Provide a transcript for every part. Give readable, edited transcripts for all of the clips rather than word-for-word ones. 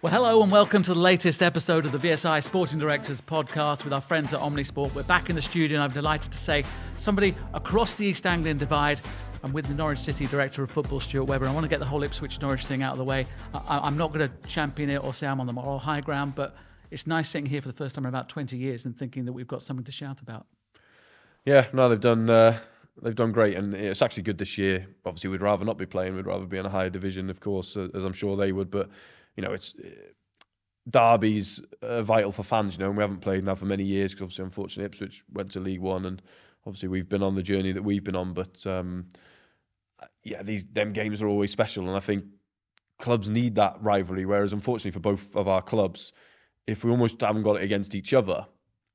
Well, hello and welcome to the latest episode of the VSI Sporting Directors podcast with our friends at Omnisport. We're back in the studio and I'm delighted to say somebody across the East Anglian divide. I'm with the Norwich City Director of Football, Stuart Webber. I want to get the whole Ipswich-Norwich thing out of the way. I'm not going to champion it or say I'm on the moral high ground, but it's nice sitting here for the first time in about 20 years and thinking that we've got something to shout about. Yeah, no, they've done great, and it's actually good this year. Obviously, we'd rather not be playing. We'd rather be in a higher division, of course, as I'm sure they would. But you know, it's derbies are vital for fans. You know, and we haven't played now for many years because obviously, unfortunately, Ipswich went to League One, and obviously we've been on the journey that we've been on. But yeah, them games are always special, and I think clubs need that rivalry. Whereas, unfortunately, for both of our clubs, if we almost haven't got it against each other,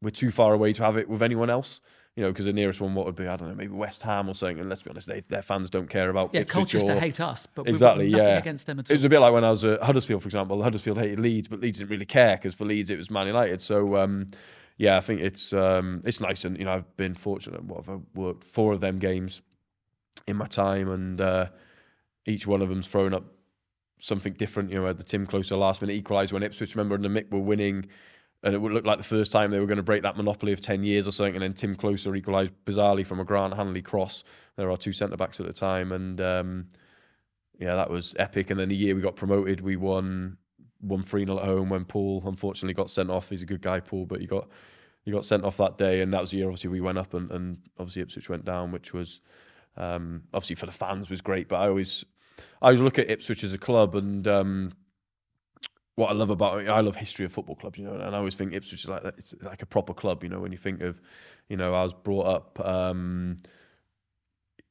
we're too far away to have it with anyone else. You know, because the nearest one, what would be, I don't know, maybe West Ham or something. And let's be honest, their fans don't care about Ipswich. Cultures to hate us, but exactly, we've got nothing against them at all. It was a bit like when I was at Huddersfield, for example. Huddersfield hated Leeds, but Leeds didn't really care because for Leeds it was Man United. So yeah, I think it's nice, and you know, I've been fortunate. I've worked 4 of them games in my time, and each one of them's thrown up something different. You know, the Tim Closer last minute equaliser when Ipswich, remember, and the Mick were winning. And it would look like the first time they were going to break that monopoly of 10 years or something. And then Tim Closer equalised bizarrely from a Grant Hanley cross. There are 2 centre-backs at the time. And yeah, that was epic. And then the year we got promoted, we won 3-0 at home when Paul unfortunately got sent off. He's a good guy, Paul, but he got sent off that day. And that was the year, obviously, we went up and obviously Ipswich went down, which was obviously for the fans was great. But I always look at Ipswich as a club, and what I love about it, I love history of football clubs, you know, and I always think Ipswich is like that. It's like a proper club, you know, when you think of, you know, I was brought up,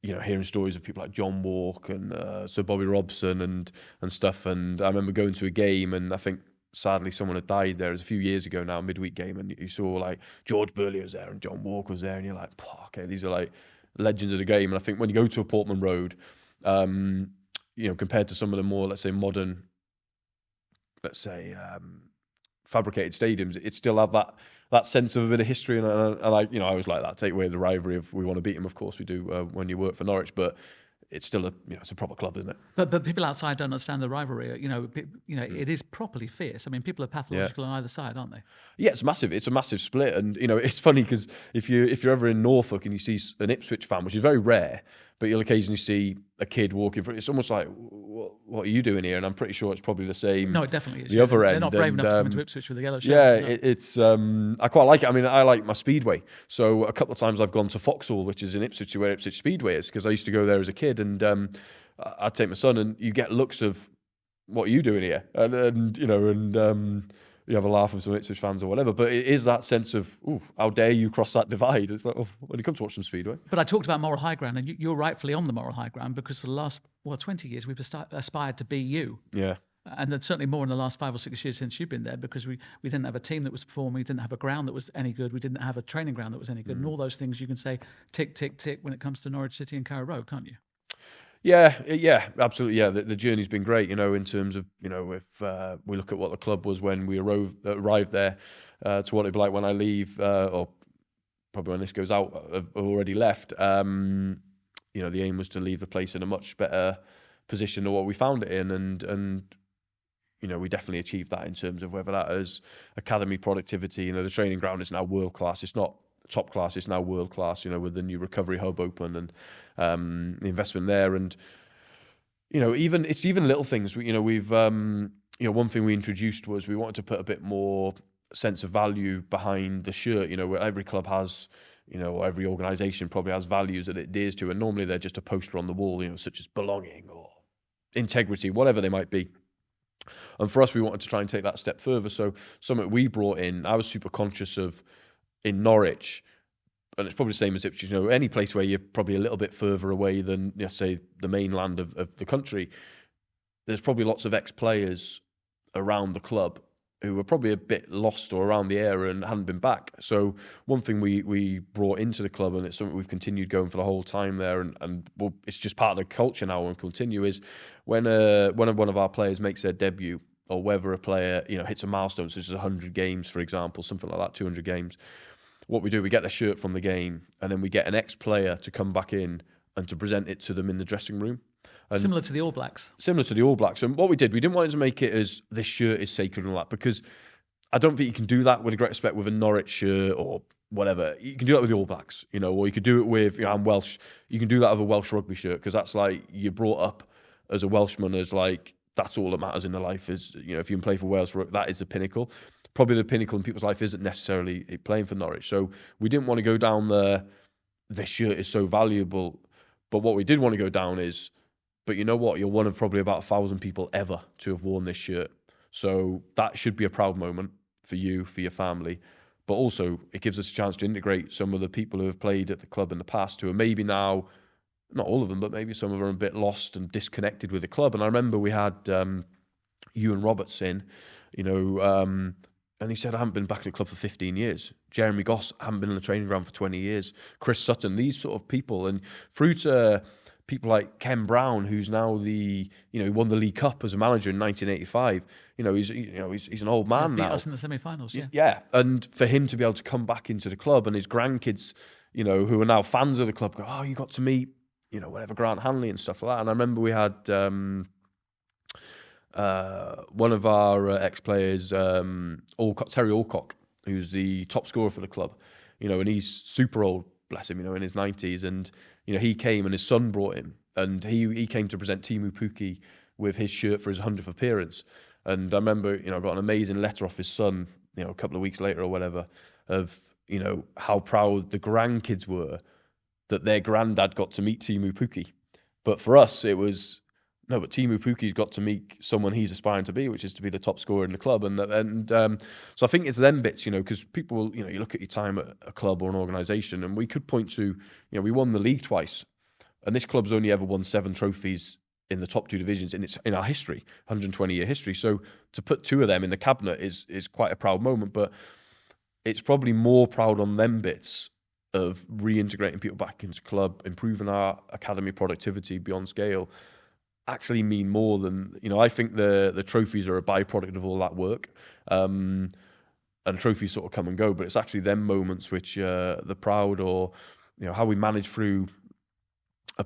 you know, hearing stories of people like John Walk and Sir Bobby Robson and stuff. And I remember going to a game, and I think sadly someone had died there. It was a few years ago now, midweek game, and you saw like George Burley was there and John Walk was there, and you're like, okay, these are like legends of the game. And I think when you go to a Portman Road, you know, compared to some of the more, let's say, modern, let's say, fabricated stadiums, it still have that sense of a bit of history, and I, you know, I always like that. Take away the rivalry of we want to beat them, of course we do when you work for Norwich, but it's still it's a proper club, isn't it? But people outside don't understand the rivalry. You know, it is properly fierce. I mean, people are pathological on either side, aren't they? Yeah, it's massive. It's a massive split, and you know, it's funny because if you're ever in Norfolk and you see an Ipswich fan, which is very rare, but you'll occasionally see a kid walking through. It's almost like, what are you doing here? And I'm pretty sure it's probably the same. No, it definitely is. The other end. They're not brave enough to come into Ipswich with a yellow shirt. Yeah, it's. I quite like it. I mean, I like my Speedway. So a couple of times I've gone to Foxhall, which is in Ipswich, where Ipswich Speedway is, because I used to go there as a kid, and I'd take my son, and you get looks of, what are you doing here? And you know, and you have a laugh with some Ipswich fans or whatever, but it is that sense of, how dare you cross that divide? It's like, when you come to watch some Speedway. But I talked about moral high ground, and you're rightfully on the moral high ground, because for the last 20 years we've aspired to be you. Yeah. And then certainly more in the last 5 or 6 years since you've been there, because we didn't have a team that was performing, we didn't have a ground that was any good, we didn't have a training ground that was any good, and all those things you can say tick, tick, tick when it comes to Norwich City and Carrow Road, can't you? Yeah, absolutely. Yeah, the journey's been great, you know, in terms of, you know, if we look at what the club was when we arrived there to what it'd be like when I leave, or probably when this goes out, I've already left. You know, the aim was to leave the place in a much better position than what we found it in, and you know, we definitely achieved that in terms of whether that is academy productivity. You know, the training ground is now world class. It's not top class, it's now world class, you know, with the new recovery hub open and the investment there. And you know, even little things, you know, we've you know, one thing we introduced was we wanted to put a bit more sense of value behind the shirt, you know, where every club has, you know, or every organisation probably has values that it adheres to, and normally they're just a poster on the wall, you know, such as belonging or integrity, whatever they might be. And for us, we wanted to try and take that step further. So something we brought in, I was super conscious of in Norwich, and it's probably the same as Ipswich, you know, any place where you're probably a little bit further away than, let's say, the mainland of the country, there's probably lots of ex-players around the club who were probably a bit lost or around the area and hadn't been back. So one thing we brought into the club, and it's something we've continued going for the whole time there, and well, it's just part of the culture now and continue, is when one of our players makes their debut, or whether a player, you know, hits a milestone, such as 100 games, for example, something like that, 200 games, what we do, we get their shirt from the game, and then we get an ex-player to come back in and to present it to them in the dressing room. And similar to the All Blacks. Similar to the All Blacks. And what we did, we didn't want to make it as this shirt is sacred and all that, because I don't think you can do that, with a great respect, with a Norwich shirt or whatever. You can do that with the All Blacks, or you could do it with, I'm Welsh. You can do that with a Welsh rugby shirt, because that's like, you're brought up as a Welshman as like, that's all that matters in the life is, if you can play for Wales, that is the pinnacle. Probably the pinnacle in people's life isn't necessarily playing for Norwich. So we didn't want to go down this shirt is so valuable. But what we did want to go down is, but you know what? You're one of probably about 1,000 people ever to have worn this shirt. So that should be a proud moment for you, for your family. But also, it gives us a chance to integrate some of the people who have played at the club in the past, who are maybe now, not all of them, but maybe some of them are a bit lost and disconnected with the club. And I remember we had Ewan Roberts in, and he said, I haven't been back at the club for 15 years. Jeremy Goss, I haven't been in the training ground for 20 years. Chris Sutton, these sort of people. And through to people like Ken Brown, who's now he won the League Cup as a manager in 1985. He's an old man now. Beat us in the semi-finals, yeah. Yeah, and for him to be able to come back into the club, and his grandkids, who are now fans of the club, go, oh, you got to meet, whatever, Grant Hanley and stuff like that. And I remember we had one of our ex-players, Terry Alcock, who's the top scorer for the club, and he's super old, bless him, in his 90s. And, he came and his son brought him, and he came to present Timu Puki with his shirt for his 100th appearance. And I remember, I got an amazing letter off his son, a couple of weeks later or whatever, of, how proud the grandkids were that their granddad got to meet Timu Puki. But for us, it was, no, but Timu Puki's got to meet someone he's aspiring to be, which is to be the top scorer in the club. And so I think it's them bits, because people, you look at your time at a club or an organisation, and we could point to, we won the league twice, and this club's only ever won 7 trophies in the top 2 divisions in our history, 120-year history. So to put 2 of them in the cabinet is quite a proud moment, but it's probably more proud on them bits of reintegrating people back into club, improving our academy productivity beyond scale, actually mean more than, I think the trophies are a byproduct of all that work. And trophies sort of come and go, but it's actually them moments which the proud, or, how we manage through a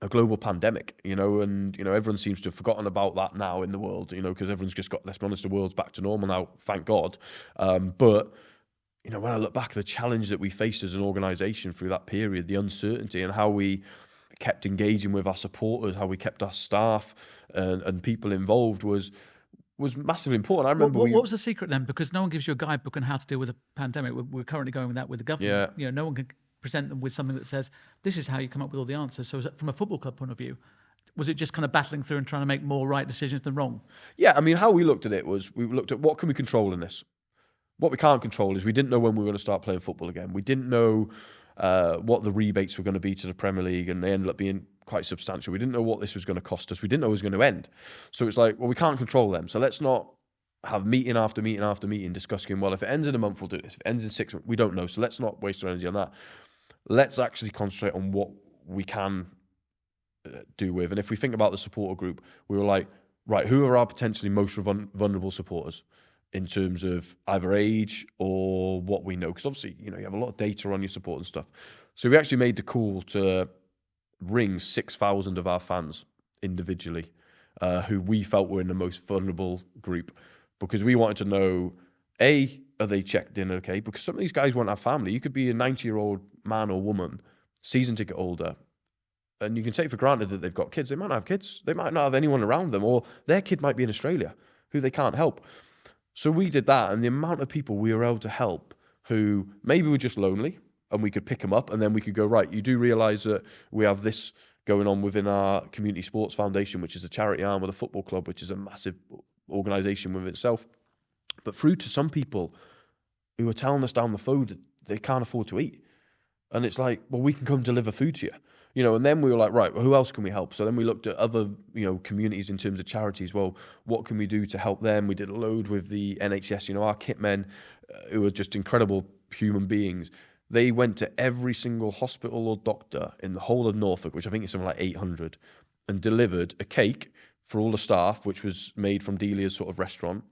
global pandemic, and, everyone seems to have forgotten about that now in the world, because everyone's just got, let's be honest, the world's back to normal now, thank God. But, when I look back, the challenge that we faced as an organisation through that period, the uncertainty, and how we kept engaging with our supporters, how we kept our staff and people involved was massively important. I remember what was the secret then? Because no one gives you a guidebook on how to deal with a pandemic. We're currently going with that with the government. Yeah. No one can present them with something that says, this is how you come up with all the answers. So from a football club point of view, was it just kind of battling through and trying to make more right decisions than wrong? Yeah, I mean, how we looked at it was, we looked at what can we control in this? What we can't control is we didn't know when we were going to start playing football again. We didn't know what the rebates were going to be to the Premier League, and they ended up being quite substantial. We didn't know what this was going to cost us. We didn't know it was going to end. So it's like, well, we can't control them. So let's not have meeting after meeting after meeting discussing, well, if it ends in a month, we'll do this. If it ends in 6 months, we don't know. So let's not waste our energy on that. Let's actually concentrate on what we can do with. And if we think about the supporter group, we were like, right, who are our potentially most vulnerable supporters in terms of either age or what we know? Because obviously, you have a lot of data on your support and stuff. So we actually made the call to ring 6,000 of our fans individually, who we felt were in the most vulnerable group, because we wanted to know, A, are they checked in okay? Because some of these guys won't have family. You could be a 90-year-old man or woman, season ticket holder, and you can take for granted that they've got kids. They might not have kids. They might not have anyone around them, or their kid might be in Australia who they can't help. So we did that, and the amount of people we were able to help who maybe were just lonely, and we could pick them up, and then we could go, right, you do realise that we have this going on within our Community Sports Foundation, which is a charity arm of the football club, which is a massive organisation within itself. But through to some people who are telling us down the phone that they can't afford to eat. And it's like, well, we can come deliver food to you. And then we were like, right, well, who else can we help? So then we looked at other, communities in terms of charities. Well, what can we do to help them? We did a load with the NHS, our kit men, who are just incredible human beings. They went to every single hospital or doctor in the whole of Norfolk, which I think is something like 800, and delivered a cake for all the staff, which was made from Delia's sort of restaurant,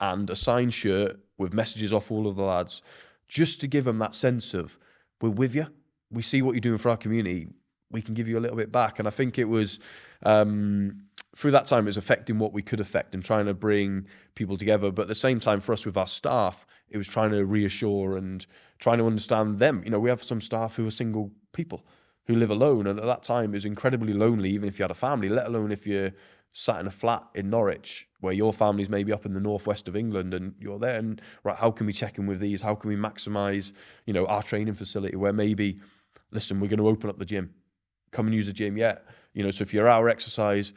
and a signed shirt with messages off all of the lads, just to give them that sense of, we're with you. We see what you're doing for our community. we can give you a little bit back. And I think it was through that time, it was affecting what we could affect and trying to bring people together. But at the same time, for us with our staff, it was trying to reassure and trying to understand them. You know, we have some staff who are single people who live alone. And at that time, it was incredibly lonely, even if you had a family, let alone if you're sat in a flat in Norwich where your family's maybe up in the northwest of England and you're there. And right, how can we check in with these? How can we maximise, you know, our training facility where maybe, listen, we're going to open up the gym. Come and use the gym. Yeah. You know, so if you're our exercise,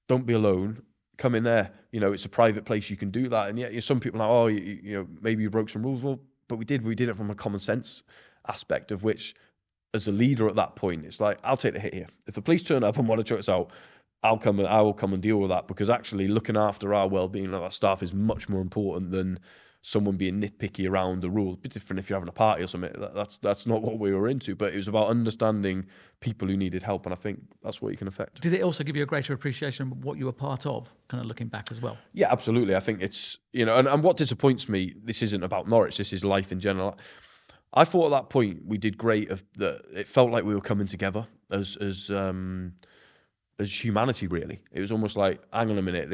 don't be alone. Come in there. You know, it's a private place. You can do that. And yet, some people are like, oh, you know, maybe you broke some rules. Well, but we did. We did it from a common sense aspect of which, as a leader at that point, it's like, I'll take the hit here. If the police turn up and want to chuck us out, I will come and deal with that, because actually looking after our well-being of our staff is much more important than someone being nitpicky around the rules. A bit different if you're having a party or something. That's not what we were into, but it was about understanding people who needed help, and I think that's what you can affect. Did it also give you a greater appreciation of what you were part of, kind of looking back as well? Yeah, absolutely. I think it's, you know, and what disappoints me, this isn't about Norwich, this is life in general. I thought at that point we did great. It felt like we were coming together as humanity, really. It was almost like, hang on a minute,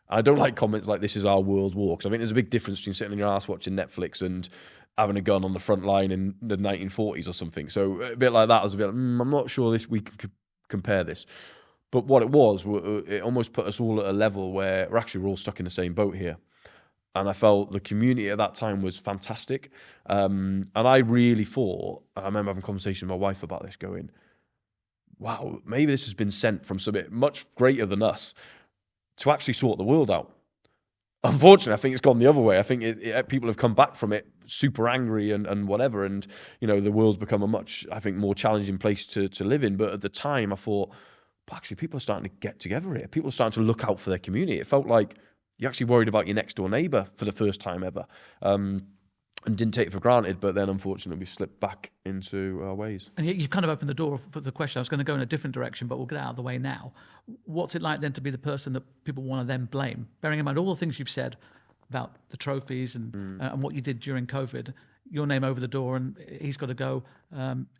I don't like comments like this is our world war, because I think there's a big difference between sitting on your ass watching Netflix and having a gun on the front line in the 1940s or something. So a bit like that, I was a bit like, I'm not sure we can compare this. But what it was, it almost put us all at a level where we're all stuck in the same boat here. And I felt the community at that time was fantastic. And I really thought, I remember having a conversation with my wife about this, going, wow, maybe this has been sent from something much greater than us to actually sort the world out. Unfortunately, I think it's gone the other way. I think people have come back from it super angry and whatever. And, you know, the world's become a much, I think, more challenging place to live in. But at the time, I thought, actually, people are starting to get together here. People are starting to look out for their community. It felt like you're actually worried about your next door neighbour for the first time ever. And didn't take it for granted, but then unfortunately we slipped back into our ways. And you've kind of opened the door for the question. I was going to go in a different direction, but we'll get out of the way now. What's it like then to be the person that people want to then blame? Bearing in mind all the things you've said about the trophies and what you did during COVID, your name over the door and he's got to go,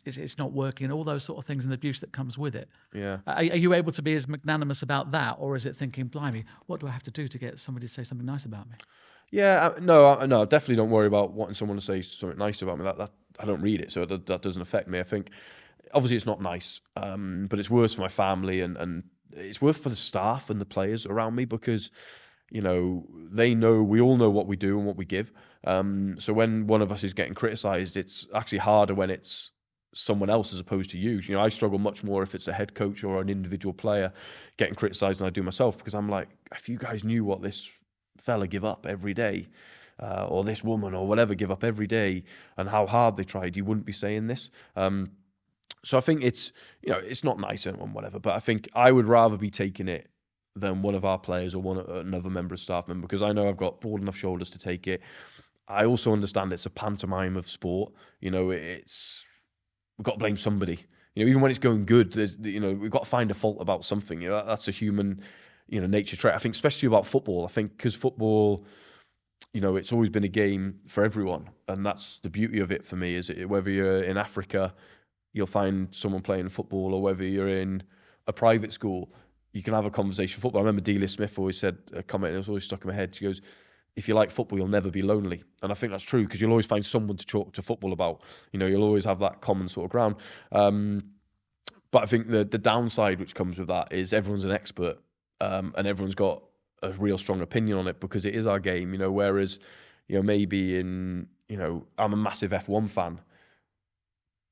it's not working, and all those sort of things and the abuse that comes with it. Yeah. Are you able to be as magnanimous about that, or is it thinking, blimey, what do I have to do to get somebody to say something nice about me? Yeah, no, definitely don't worry about wanting someone to say something nice about me. That I don't read it, so that doesn't affect me. I think, obviously, it's not nice, but it's worse for my family and it's worse for the staff and the players around me, because, you know, we all know what we do and what we give. So when one of us is getting criticised, it's actually harder when it's someone else as opposed to you. You know, I struggle much more if it's a head coach or an individual player getting criticised than I do myself, because I'm like, if you guys knew what this fella give up every day, or this woman or whatever give up every day, and how hard they tried, you wouldn't be saying this. So I think it's, you know, it's not nice and whatever, but I think I would rather be taking it than one of our players or another member of staff member, because I know I've got broad enough shoulders to take it. I also understand it's a pantomime of sport. You know, we've got to blame somebody. You know, even when it's going good, we've got to find a fault about something. You know, that's a human, you know, nature trait. I think especially about football. I think because football, you know, it's always been a game for everyone, and that's the beauty of it for me. Is whether you're in Africa, you'll find someone playing football, or whether you're in a private school, you can have a conversation. Football. I remember Delia Smith always said a comment, and it was always stuck in my head. She goes, "If you like football, you'll never be lonely," and I think that's true, because you'll always find someone to talk to football about. You know, you'll always have that common sort of ground. But I think the downside which comes with that is everyone's an expert. And everyone's got a real strong opinion on it, because it is our game, you know, whereas, you know, maybe I'm a massive F1 fan,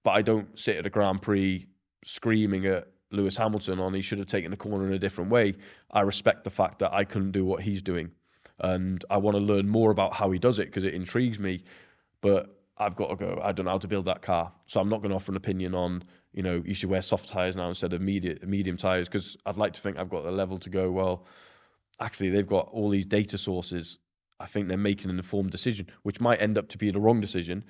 but I don't sit at a Grand Prix screaming at Lewis Hamilton on he should have taken the corner in a different way. I respect the fact that I couldn't do what he's doing, and I want to learn more about how he does it, because it intrigues me, but I've got to go, I don't know how to build that car, so I'm not going to offer an opinion on, you know, you should wear soft tyres now instead of medium tyres, because I'd like to think I've got the level to go, well, actually, they've got all these data sources. I think they're making an informed decision, which might end up to be the wrong decision,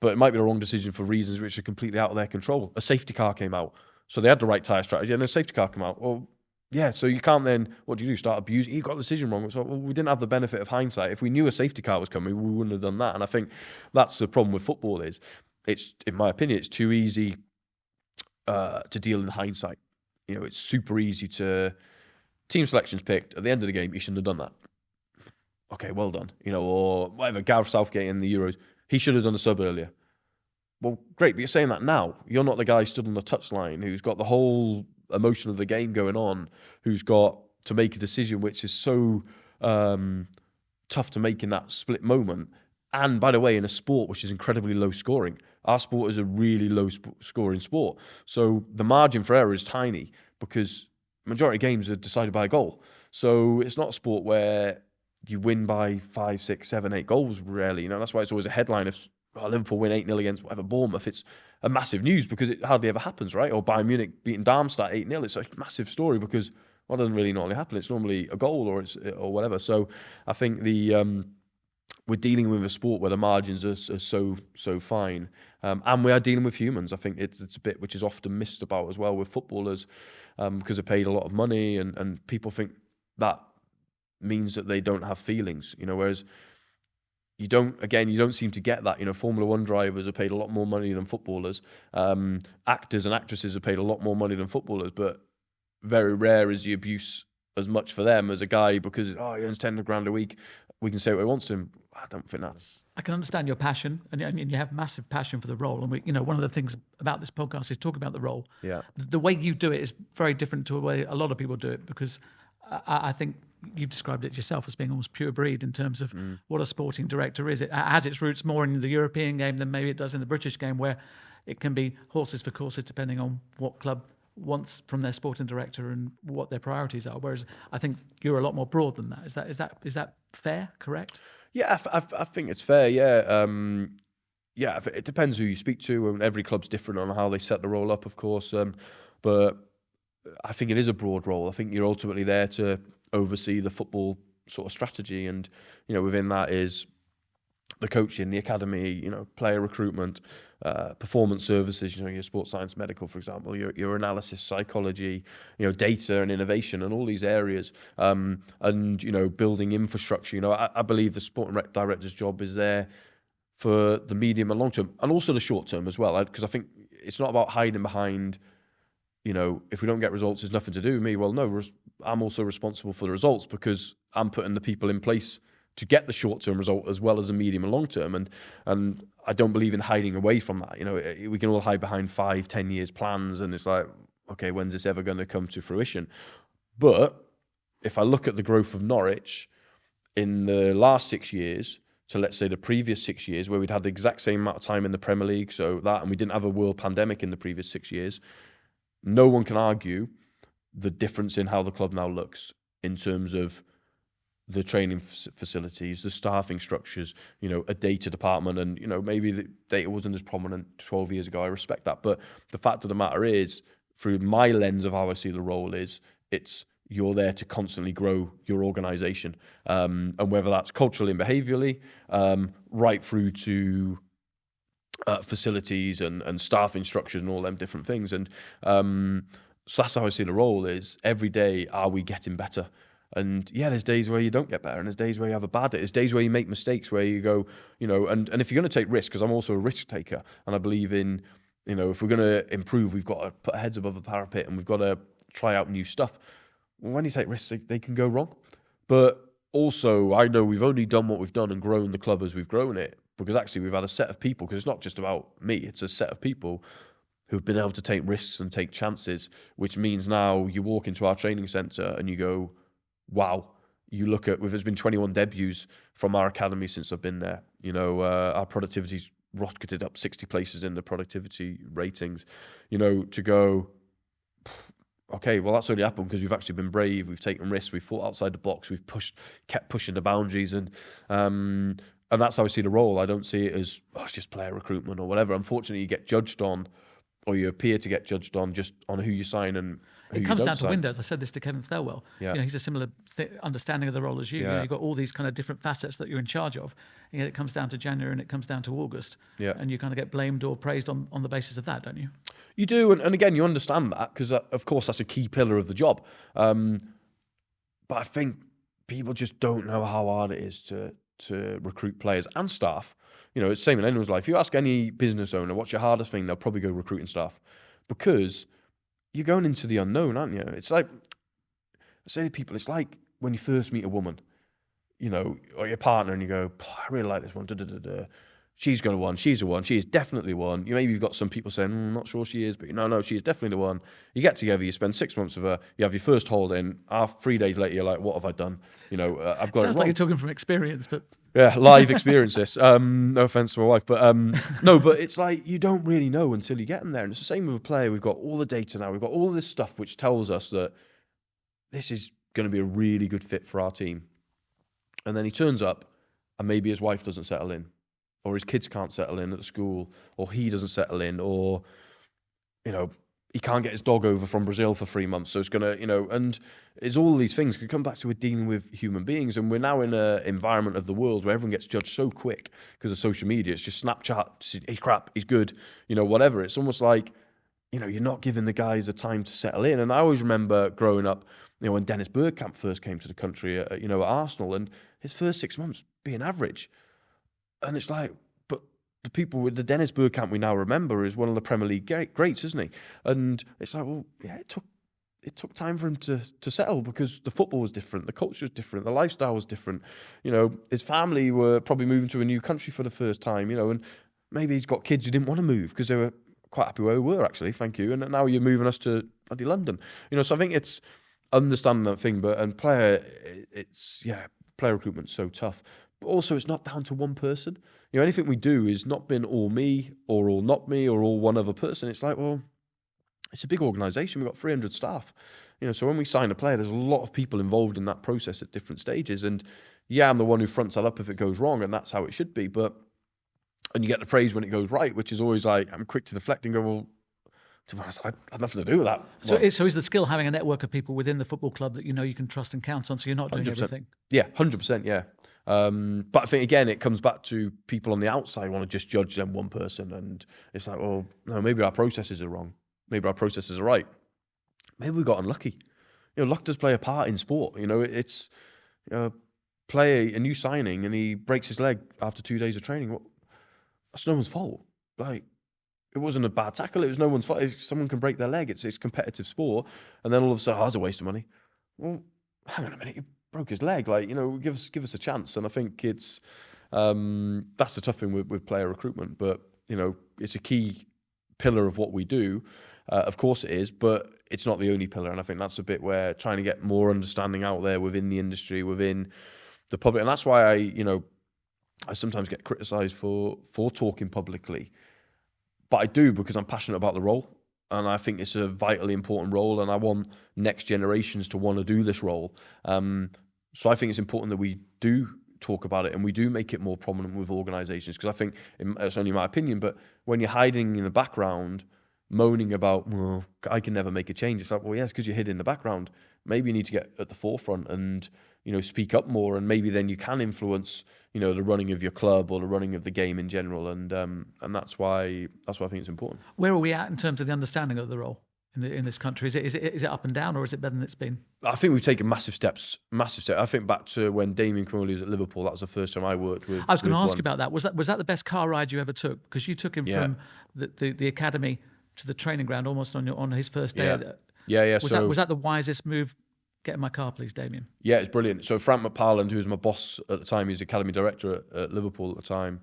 but it might be the wrong decision for reasons which are completely out of their control. A safety car came out, so they had the right tyre strategy, and a safety car came out. Well, yeah, so you can't then, what do? Start abusing? You got the decision wrong. So, well, we didn't have the benefit of hindsight. If we knew a safety car was coming, we wouldn't have done that. And I think that's the problem with football is, in my opinion, it's too easy to deal in hindsight. You know, it's super easy to team selections picked at the end of the game. You shouldn't have done that. Okay, well done. You know, or whatever. Gareth Southgate in the Euros, he should have done the sub earlier. Well, great, but you're saying that now. You're not the guy stood on the touchline who's got the whole emotion of the game going on, who's got to make a decision which is so tough to make in that split moment. And by the way, in a sport which is incredibly low scoring, our sport is a really low scoring sport. So the margin for error is tiny because majority of games are decided by a goal. So it's not a sport where you win by 5, 6, 7, 8 goals rarely. You know, that's why it's always a headline if Liverpool win 8-0 against whatever Bournemouth. It's a massive news because it hardly ever happens, right? Or Bayern Munich beating Darmstadt 8-0. It's a massive story because it doesn't really normally happen. It's normally a goal or whatever. So I think we're dealing with a sport where the margins are so fine, and we are dealing with humans. I think it's a bit which is often missed about as well with footballers because they're paid a lot of money, and people think that means that they don't have feelings. You know, whereas you don't seem to get that. You know, Formula One drivers are paid a lot more money than footballers. Actors and actresses are paid a lot more money than footballers, but very rare is the abuse as much for them as a guy because he earns 10 grand a week. We can say what he wants to him. I don't think that's. I can understand your passion, and I mean you have massive passion for the role. And one of the things about this podcast is talking about the role. Yeah. The way you do it is very different to the way a lot of people do it because I think you've described it yourself as being almost pure breed in terms of what a sporting director is. It has its roots more in the European game than maybe it does in the British game, where it can be horses for courses depending on what club wants from their sporting director and what their priorities are. Whereas I think you're a lot more broad than that. Is that fair? Correct? Yeah, I think it's fair. Yeah, yeah. It depends who you speak to, and every club's different on how they set the role up, of course. But I think it is a broad role. I think you're ultimately there to oversee the football sort of strategy, and within that is the coaching, the academy, player recruitment, performance services, your sports science, medical, for example, your analysis, psychology, data and innovation, and all these areas, and building infrastructure. I believe the sport and rec director's job is there for the medium and long term, and also the short term as well, because I think it's not about hiding behind, if we don't get results, there's nothing to do with me. Well, no, I'm also responsible for the results because I'm putting the people in place to get the short-term result as well as the medium and long-term. And I don't believe in hiding away from that. We can all hide behind 5-10 years plans, and it's like, okay, when's this ever going to come to fruition? But if I look at the growth of Norwich in the last 6 years to, let's say, the previous 6 years, where we'd had the exact same amount of time in the Premier League, and we didn't have a world pandemic in the previous 6 years, no one can argue the difference in how the club now looks in terms of the training facilities, the staffing structures, a data department, and maybe the data wasn't as prominent 12 years ago. I respect that, but the fact of the matter is, through my lens of how I see the role is, you're there to constantly grow your organisation, and whether that's culturally and behaviourally, right through to facilities and staffing structures and all them different things, and so that's how I see the role is. Every day, are we getting better? And yeah, there's days where you don't get better, and there's days where you have a bad day. There's days where you make mistakes, where you go, and if you're going to take risks, because I'm also a risk taker, and I believe in, if we're going to improve, we've got to put our heads above the parapet, and we've got to try out new stuff. Well, when you take risks, they can go wrong. But also, I know we've only done what we've done and grown the club as we've grown it, because actually we've had a set of people, because it's not just about me, it's a set of people who've been able to take risks and take chances, which means now you walk into our training centre and you go, wow, you look at, there's been 21 debuts from our academy since I've been there. Our productivity's rocketed up 60 places in the productivity ratings. To go, okay, well, that's only happened because we've actually been brave, we've taken risks, we've thought outside the box, we've kept pushing the boundaries, and that's how I see the role. I don't see it as, it's just player recruitment or whatever. Unfortunately, you get judged on, or you appear to get judged on, just on who you sign and who you don't sign. It comes down to windows. I said this to Kevin Thelwell. Yeah. He's a similar understanding of the role as you. Yeah. You've got all these kind of different facets that you're in charge of. And yet it comes down to January and it comes down to August. Yeah. And you kind of get blamed or praised on the basis of that, don't you? You do. And again, you understand that because, of course, that's a key pillar of the job. But I think people just don't know how hard it is to recruit players and staff. It's the same in anyone's life. If you ask any business owner, what's your hardest thing, they'll probably go recruiting staff, because you're going into the unknown, aren't you? It's like, I say to people, it's like when you first meet a woman, you know, or your partner, and you go, I really like this one, she's going to win, she's a one, she is definitely one. Maybe you've got some people saying, I'm not sure she is, but no, she is definitely the one. You get together, you spend 6 months with her, you have your first holiday, and 3 days later, you're like, what have I done? You know, I've got Sounds it like wrong. you're talking from experience, but... Yeah, live experience this. No offense to my wife, but no, but it's like you don't really know until you get them there. And it's the same with a player. We've got all the data now. We've got all this stuff which tells us that this is going to be a really good fit for our team. And then he turns up and maybe his wife doesn't settle in, or his kids can't settle in at the school, or he doesn't settle in, or, you know, he can't get his dog over from Brazil for 3 months. So it's going to, you know, and it's all these things could come back to we're dealing with human beings. And we're now in an environment of the world where everyone gets judged so quick because of social media. It's just Snapchat, he's crap, he's good, you know, whatever. It's almost like, you know, you're not giving the guys the time to settle in. And I always remember growing up, you know, when Dennis Bergkamp first came to the country, you know, at Arsenal, and his first 6 months being average. And it's like, the people with the Dennis Bergkamp we now remember is one of the Premier League greats, isn't he? And it's like, well, yeah, it took time for him to settle because the football was different, the culture was different, the lifestyle was different. You know, his family were probably moving to a new country for the first time, you know, and maybe he's got kids who didn't want to move because they were quite happy where we were, actually, thank you. And now you're moving us to bloody London. You know, so I think it's understanding that thing, player recruitment's so tough. But also it's not down to one person. You know, anything we do is not been all me or all not me or all one other person. It's like, well, it's a big organisation. We've got 300 staff. You know, so when we sign a player, there's a lot of people involved in that process at different stages. And yeah, I'm the one who fronts that up if it goes wrong, and that's how it should be. And you get the praise when it goes right, which is always like, I'm quick to deflect and go, well, to be honest, I had nothing to do with that. So is the skill having a network of people within the football club that you know you can trust and count on, so you're not doing 100%. everything? Yeah, 100%, yeah. But I think, again, it comes back to people on the outside want to just judge them one person. And it's like, well, no, maybe our processes are wrong. Maybe our processes are right. Maybe we got unlucky. You know, luck does play a part in sport. You know, it's play a new signing and he breaks his leg after 2 days of training. Well, that's no one's fault. Like, it wasn't a bad tackle. It was no one's fault. If someone can break their leg, it's competitive sport. And then all of a sudden, that's a waste of money. Well, hang on a minute, you broke his leg. Like, you know, give us a chance. And I think it's that's the tough thing with player recruitment. But, you know, it's a key pillar of what we do. Of course it is, but it's not the only pillar. And I think that's a bit where trying to get more understanding out there within the industry, within the public. And that's why I sometimes get criticised for talking publicly. But I do because I'm passionate about the role. And I think it's a vitally important role. And I want next generations to want to do this role. So I think it's important that we do talk about it and we do make it more prominent with organisations. Because I think, it's only my opinion, but when you're hiding in the background, moaning about, well, I can never make a change. It's like, well, yes, because you're hidden in the background. Maybe you need to get at the forefront and, you know, speak up more, and maybe then you can influence, you know, the running of your club or the running of the game in general. And that's why I think it's important. Where are we at in terms of the understanding of the role in this country? Is it up and down, or is it better than it's been? I think we've taken massive steps. I think back to when Damien Connolly was at Liverpool. That was the first time I worked with. I was going to ask you about that. Was that the best car ride you ever took? Because you took him from the academy to the training ground almost on his first day. Yeah. Was that the wisest move? Get in my car, please, Damien. Yeah, it's brilliant. So Frank McParland, who was my boss at the time, he's academy director at Liverpool at the time,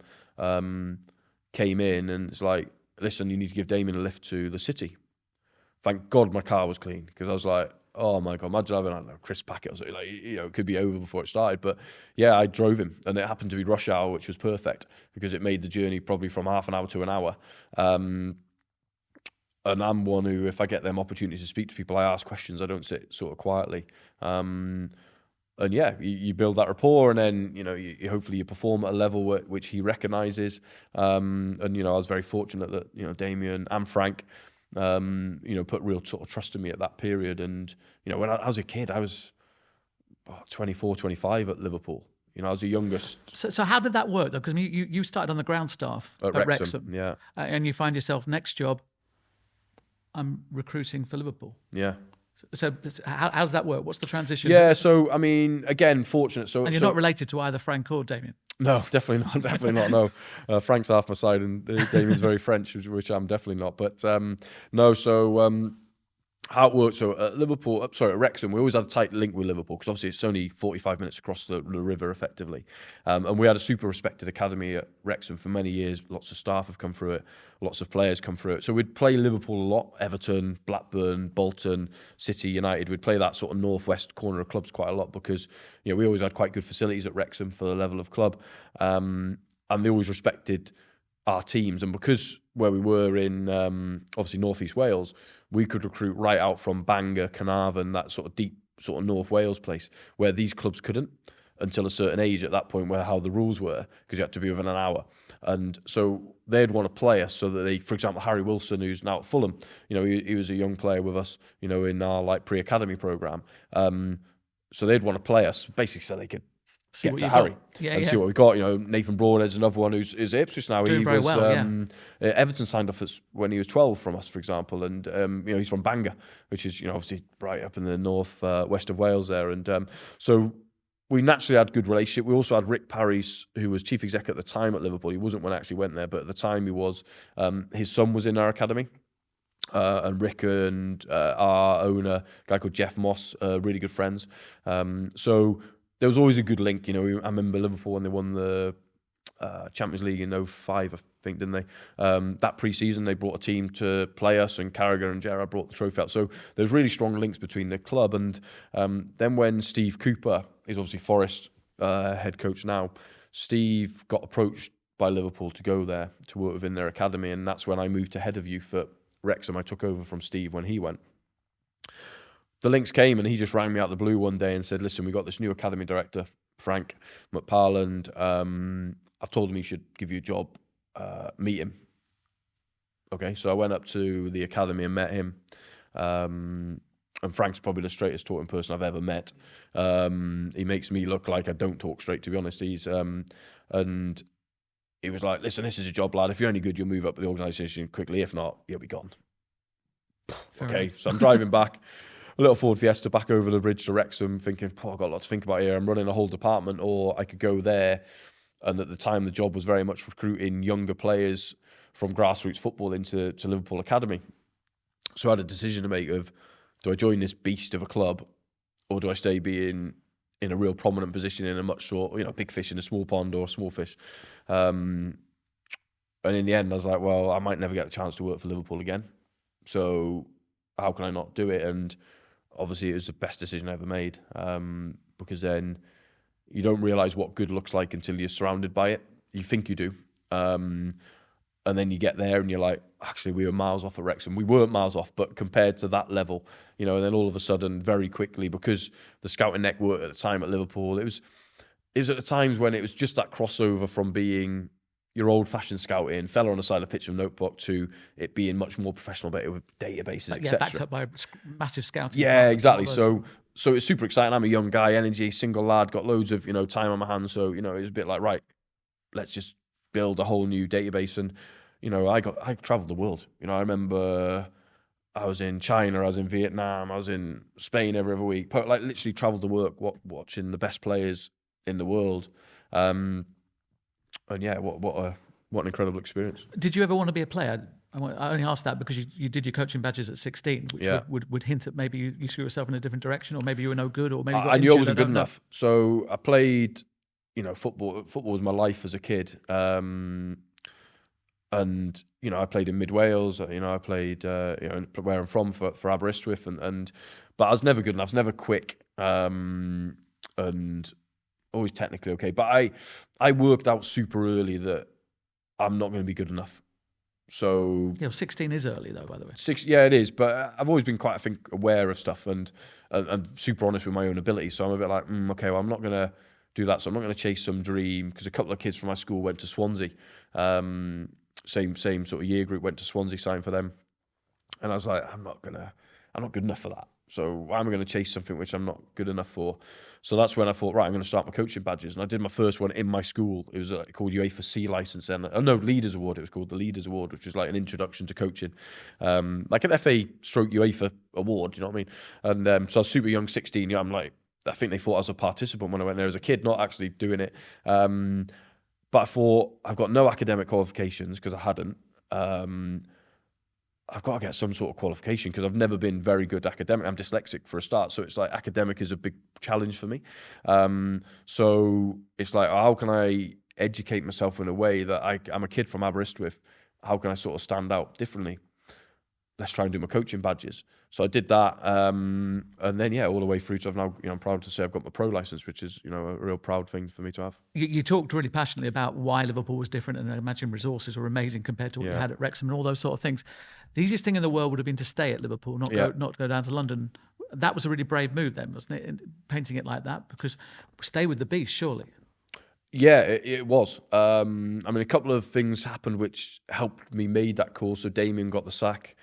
came in and it's like, listen, you need to give Damien a lift to the city. Thank God my car was clean, because I was like, oh my God, imagine having, I don't know, Chris Packett or something, like, you know, it could be over before it started. But yeah, I drove him, and it happened to be rush hour, which was perfect because it made the journey probably from half an hour to an hour. And I'm one who, if I get them opportunities to speak to people, I ask questions. I don't sit sort of quietly. And yeah, you build that rapport, and then, you know, you hopefully you perform at a level which he recognises. And, you know, I was very fortunate that, you know, Damien and Frank, you know, put real sort of trust in me at that period. And, you know, when I was a kid, I was 24, 25 at Liverpool. You know, I was the youngest. So how did that work, though? Because you started on the ground staff at Wrexham. Yeah. And you find yourself, next job, I'm recruiting for Liverpool. Yeah. So how does that work? What's the transition? Yeah, so I mean, again, fortunate. So and you're not related to either Frank or Damien? No, definitely not. Definitely not. No, Frank's half my side, and Damien's very French, which I'm definitely not. But no, so how it worked. So at Wrexham, we always had a tight link with Liverpool because obviously it's only 45 minutes across the river, effectively. And we had a super respected academy at Wrexham for many years. Lots of staff have come through it. Lots of players come through it. So we'd play Liverpool a lot. Everton, Blackburn, Bolton, City, United. We'd play that sort of northwest corner of clubs quite a lot because we always had quite good facilities at Wrexham for the level of club. And they always respected our teams. And because where we were in obviously North East Wales, we could recruit right out from Bangor, Carnarvon, that sort of deep sort of North Wales place where these clubs couldn't until a certain age at that point, where how the rules were, because you had to be within an hour. And so they'd want to play us so that they, for example, Harry Wilson, who's now at Fulham, he was a young player with us, in our pre-academy program. So they'd want to play us basically so they could get to Harry and see what we got. Nathan Broadhead's another one who's at Ipswich now. Doing very well. Everton signed off when he was 12 from us, for example, and he's from Bangor, which is obviously right up in the north west of Wales there, and so we naturally had good relationship. We also had Rick Parry's, who was chief exec at the time at Liverpool. He wasn't when I actually went there, but at the time he was. His son was in our academy. And Rick and our owner, a guy called Jeff Moss, really good friends. So there was always a good link. I remember Liverpool when they won the Champions League in 2005, I think, didn't they? That pre-season, they brought a team to play us, and Carragher and Gerrard brought the trophy out. So there's really strong links between the club. And then when Steve Cooper is obviously Forest head coach now, Steve got approached by Liverpool to go there to work within their academy, and that's when I moved to head of youth at Wrexham. I took over from Steve when he went. The links came, and he just rang me out of the blue one day and said, listen, we got this new academy director, Frank McParland. I've told him he should give you a job. Meet him. Okay, so I went up to the academy and met him. And Frank's probably the straightest talking person I've ever met. He makes me look like I don't talk straight, to be honest. And he was like, listen, this is a job, lad. If you're any good, you'll move up the organisation quickly. If not, you'll be gone. Okay, so I'm driving back. A little Ford Fiesta back over the bridge to Wrexham, thinking, I've got a lot to think about here. I'm running a whole department, or I could go there. And at the time, the job was very much recruiting younger players from grassroots football into Liverpool Academy. So I had a decision to make of, do I join this beast of a club, or do I stay being in a real prominent position in a much sort, big fish in a small pond or a small fish? And in the end, I was like, well, I might never get the chance to work for Liverpool again. So how can I not do it? And obviously, it was the best decision I ever made, because then you don't realise what good looks like until you're surrounded by it. You think you do. And then you get there and you're like, actually, we were miles off at Wrexham. We weren't miles off, but compared to that level, and then all of a sudden, very quickly, because the scouting network at the time at Liverpool, it was at the times when it was just that crossover from being your old-fashioned scouting, fella on the side of the pitch with a notebook, to it being much more professional, better with databases, etc. Backed up by massive scouting. Yeah, exactly. So it's super exciting. I'm a young guy, energy, single lad, got loads of time on my hands. So it was a bit like, right, let's just build a whole new database. And I travelled the world. I remember I was in China, I was in Vietnam, I was in Spain every other week. Literally travelled to work, watching the best players in the world. And yeah, what an incredible experience. Did you ever want to be a player? I only asked that because you did your coaching badges at 16, which would hint at maybe you threw yourself in a different direction, or maybe you were no good, or maybe you got I knew I wasn't good know. enough. So I played, football. Football was my life as a kid. And I played in Mid Wales. I played where I'm from for Aberystwyth, but I was never good enough. I was never quick, and always technically okay. But I worked out super early that I'm not going to be good enough. So 16 is early though, by the way. Yeah, it is. But I've always been quite, I think, aware of stuff and super honest with my own ability. So I'm a bit like, okay, well, I'm not going to do that. So I'm not going to chase some dream, because a couple of kids from my school went to Swansea. Same sort of year group went to Swansea, signed for them, and I was like, I'm not good enough for that. So I'm going to chase something which I'm not good enough for. So that's when I thought, right, I'm going to start my coaching badges. And I did my first one in my school. It was called UEFA C license. And Leaders Award. It was called the Leaders Award, which was like an introduction to coaching. Like an FA stroke UEFA award, you know what I mean? And so I was super young, 16. I'm like, I think they thought I was a participant when I went there as a kid, not actually doing it. But I thought, I've got no academic qualifications because I hadn't. I've got to get some sort of qualification because I've never been very good academic. I'm dyslexic for a start, so it's like academic is a big challenge for me. So it's like, how can I educate myself in a way that I'm a kid from Aberystwyth? How can I sort of stand out differently? Let's try and do my coaching badges. So I did that, and then all the way through to I've now, I'm proud to say I've got my pro license, which is a real proud thing for me to have. You talked really passionately about why Liverpool was different, and I imagine resources were amazing compared to what you had at Wrexham and all those sort of things. The easiest thing in the world would have been to stay at Liverpool, not go down to London. That was a really brave move then, wasn't it? Painting it like that, because stay with the beast, surely. Yeah, it was. I mean, a couple of things happened which helped me made that call. So Damien got the sack.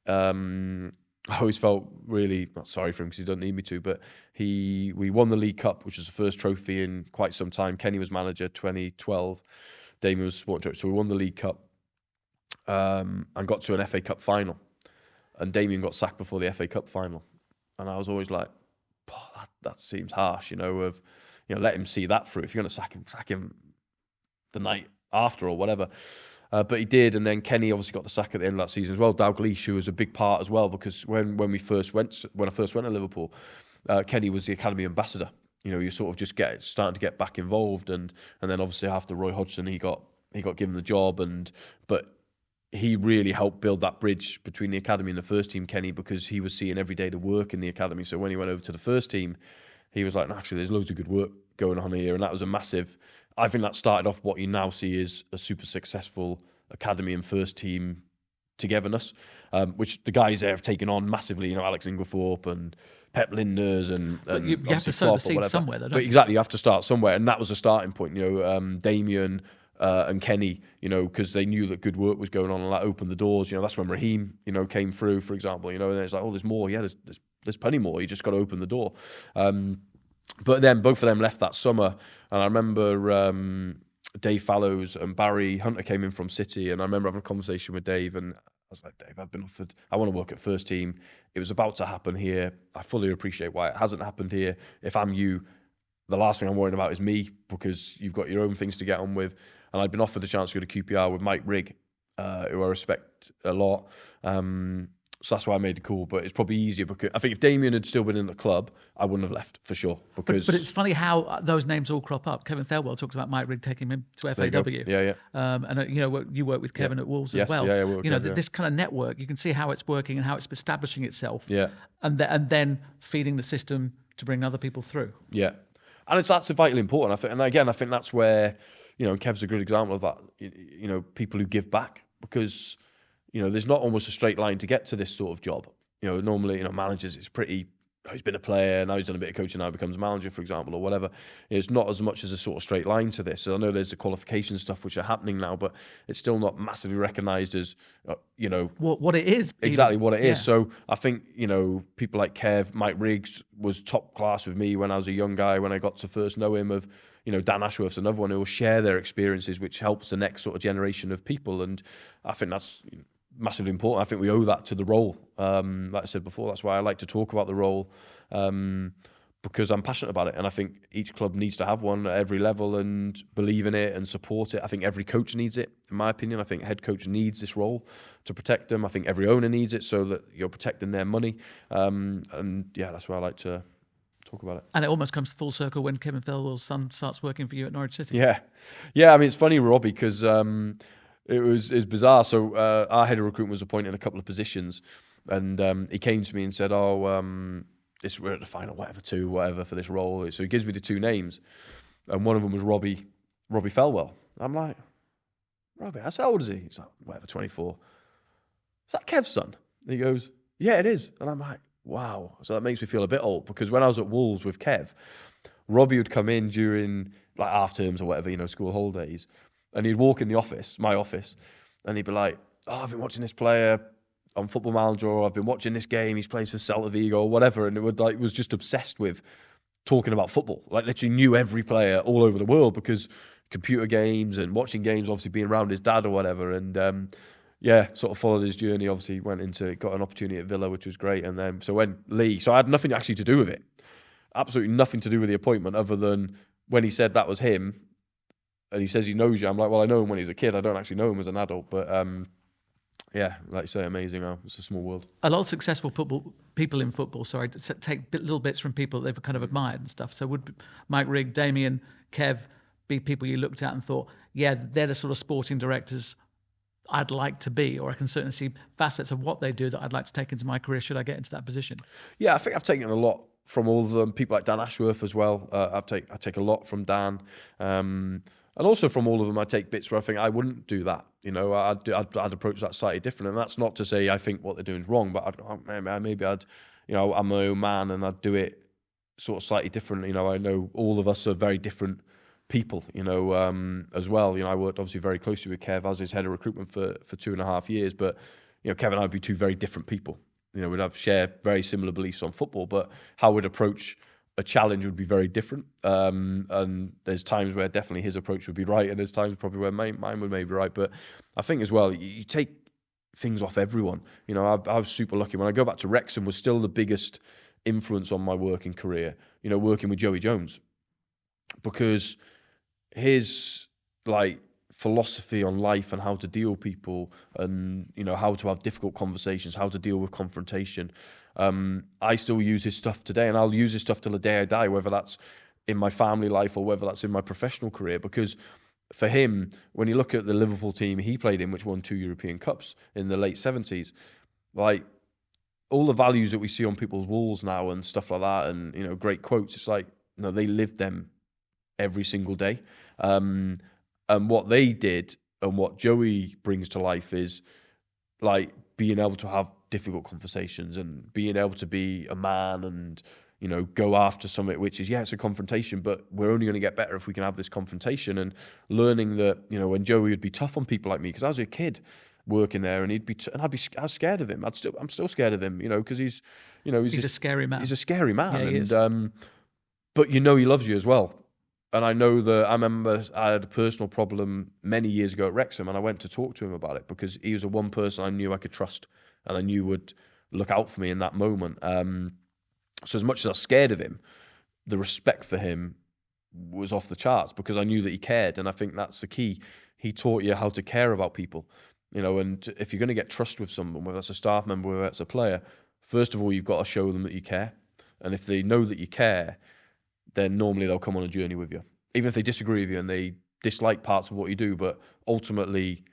I always felt really not sorry for him because he doesn't need me to, but we won the League Cup, which was the first trophy in quite some time. Kenny was manager 2012. Damien was sport director. So we won the League Cup and got to an FA Cup final. And Damien got sacked before the FA Cup final. And I was always like, that seems harsh, let him see that through. If you're going to sack him the night after or whatever. But he did, and then Kenny obviously got the sack at the end of that season as well. Dalglish, who was a big part as well, because when I first went to Liverpool, Kenny was the academy ambassador. You sort of just starting to get back involved, and then obviously after Roy Hodgson, he got given the job, but he really helped build that bridge between the academy and the first team, Kenny, because he was seeing every day the work in the academy. So when he went over to the first team, he was like, no, actually, there's loads of good work going on here, and that was a massive. I think that started off what you now see is a super successful academy and first team togetherness, which the guys there have taken on massively. Alex Inglethorpe and Pep Linders and you have to sow the seed somewhere, though, don't you? Exactly, you have to start somewhere, and that was a starting point. Damien and Kenny, because they knew that good work was going on, and that opened the doors. That's when Raheem, came through, for example. And it's like, oh, there's more. Yeah, there's plenty more. You just got to open the door. But then both of them left that summer, and I remember Dave Fallows and Barry Hunter came in from City, and I remember having a conversation with Dave, and I was like, Dave, I've been offered, I want to work at first team. It was about to happen here. I fully appreciate why it hasn't happened here. If I'm you, the last thing I'm worrying about is me, because you've got your own things to get on with. And I'd been offered the chance to go to QPR with Mike Rigg, who I respect a lot. So that's why I made the call, but it's probably easier because I think if Damien had still been in the club, I wouldn't have left for sure. Because but it's funny how those names all crop up. Kevin Thelwell talks about Mike Rigg taking him to FAW. Yeah. And you work with Kevin at Wolves as well. Yeah, this kind of network, you can see how it's working and how it's establishing itself. Yeah. And then feeding the system to bring other people through. Yeah. And that's vitally important. I think that's where, Kev's a good example of that. People who give back, because there's not almost a straight line to get to this sort of job. Normally, managers, it's pretty, he's been a player, now he's done a bit of coaching, now he becomes manager, for example, or whatever. It's not as much as a sort of straight line to this. So I know there's the qualification stuff which are happening now, but it's still not massively recognised as, what it is. Exactly what it is. So I think, people like Kev, Mike Riggs was top class with me when I was a young guy, when I got to first know him. Of Dan Ashworth's another one who will share their experiences, which helps the next sort of generation of people. And I think that's massively important. I think we owe that to the role. Like I said before, that's why I like to talk about the role, because I'm passionate about it. And I think each club needs to have one at every level and believe in it and support it. I think every coach needs it, in my opinion. I think head coach needs this role to protect them. I think every owner needs it so that you're protecting their money. That's why I like to talk about it. And it almost comes full circle when Kevin Thelwell's son starts working for you at Norwich City. Yeah. I mean, it's funny, Robbie, because it was bizarre. So our head of recruitment was appointed in a couple of positions, and he came to me and said, we're at the final, whatever for this role. So he gives me the two names, and one of them was Robbie Fowler. I'm like, Robbie, how old is he? He's like, 24. Is that Kev's son? And he goes, yeah, it is. And I'm like, wow. So that makes me feel a bit old, because when I was at Wolves with Kev, Robbie would come in during like half terms or whatever, school holidays, and he'd walk in the office, my office, and he'd be like, I've been watching this player on Football Manager, or I've been watching this game, he's playing for Celta Vigo or whatever, and it was just obsessed with talking about football. Like literally knew every player all over the world because computer games and watching games, obviously being around his dad or whatever. And sort of followed his journey. Obviously got an opportunity at Villa, which was great. And then so I had nothing actually to do with it. Absolutely nothing to do with the appointment other than when he said that was him and he says he knows you. I'm like, well, I know him when he was a kid. I don't actually know him as an adult. But like you say, amazing. It's a small world. A lot of successful people in football, take little bits from people they've kind of admired and stuff. So would Mike Rigg, Damien, Kev be people you looked at and thought, yeah, they're the sort of sporting directors I'd like to be, or I can certainly see facets of what they do that I'd like to take into my career should I get into that position? Yeah, I think I've taken a lot from all of them. People like Dan Ashworth as well. I take a lot from Dan. And also from all of them, I take bits where I think I wouldn't do that. You know, I'd approach that slightly different. And that's not to say I think what they're doing is wrong, but maybe I'd, you know, I'm my own man and I'd do it sort of slightly different. You know, I know all of us are very different people, you know, as well. You know, I worked obviously very closely with Kev as his head of recruitment for 2.5 years. But, you know, Kev and I would be two very different people. You know, we'd share very similar beliefs on football, but how we'd approach a challenge would be very different. And there's times where definitely his approach would be right, and there's times probably where mine would maybe be right. But I think as well, you take things off everyone. You know, I was super lucky. When I go back to Wrexham, was still the biggest influence on my working career, you know, working with Joey Jones. Because his, philosophy on life and how to deal with people and, you know, how to have difficult conversations, how to deal with confrontation. I still use his stuff today, and I'll use his stuff till the day I die, whether that's in my family life or whether that's in my professional career. Because for him, when you look at the Liverpool team he played in, which won 2 European Cups in the late 70s, all the values that we see on people's walls now and stuff like that, and, you know, great quotes, it's like, no, they lived them every single day. And what they did and what Joey brings to life is being able to have difficult conversations and being able to be a man and, you know, go after something which is, it's a confrontation, but we're only going to get better if we can have this confrontation. And learning that, you know, when Joey would be tough on people like me, because I was a kid working there, and I was scared of him. I'm still scared of him, you know, because he's a scary man. He's a scary man, yeah, he is. But you know he loves you as well. And I know that I remember I had a personal problem many years ago at Wrexham, and I went to talk to him about it because he was the one person I knew I could trust and I knew would look out for me in that moment. So as much as I was scared of him, the respect for him was off the charts because I knew that he cared. And I think that's the key. He taught you how to care about people, you know, and if you're going to get trust with someone, whether that's a staff member, whether that's a player, first of all, you've got to show them that you care. And if they know that you care, then normally they'll come on a journey with you. Even if they disagree with you and they dislike parts of what you do, but ultimately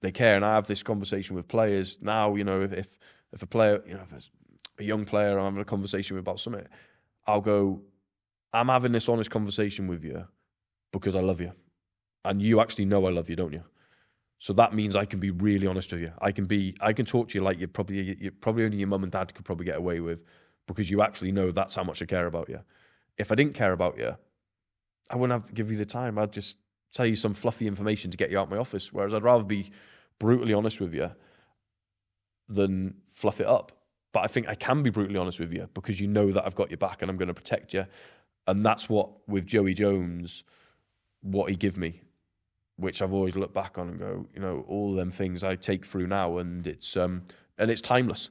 they care. And I have this conversation with players now, you know, if a player, you know, if it's a young player I'm having a conversation with about something, I'll go, I'm having this honest conversation with you because I love you. And you actually know I love you, don't you? So that means I can be really honest with you. I can talk to you like you're probably only your mum and dad could probably get away with, because you actually know that's how much I care about you. If I didn't care about you, I wouldn't have to give you the time. I'd just tell you some fluffy information to get you out of my office. Whereas I'd rather be brutally honest with you than fluff it up. But I think I can be brutally honest with you because you know that I've got your back and I'm going to protect you. And that's what, with Joey Jones, what he gave me, which I've always looked back on and go, you know, all them things I take through now, and it's timeless.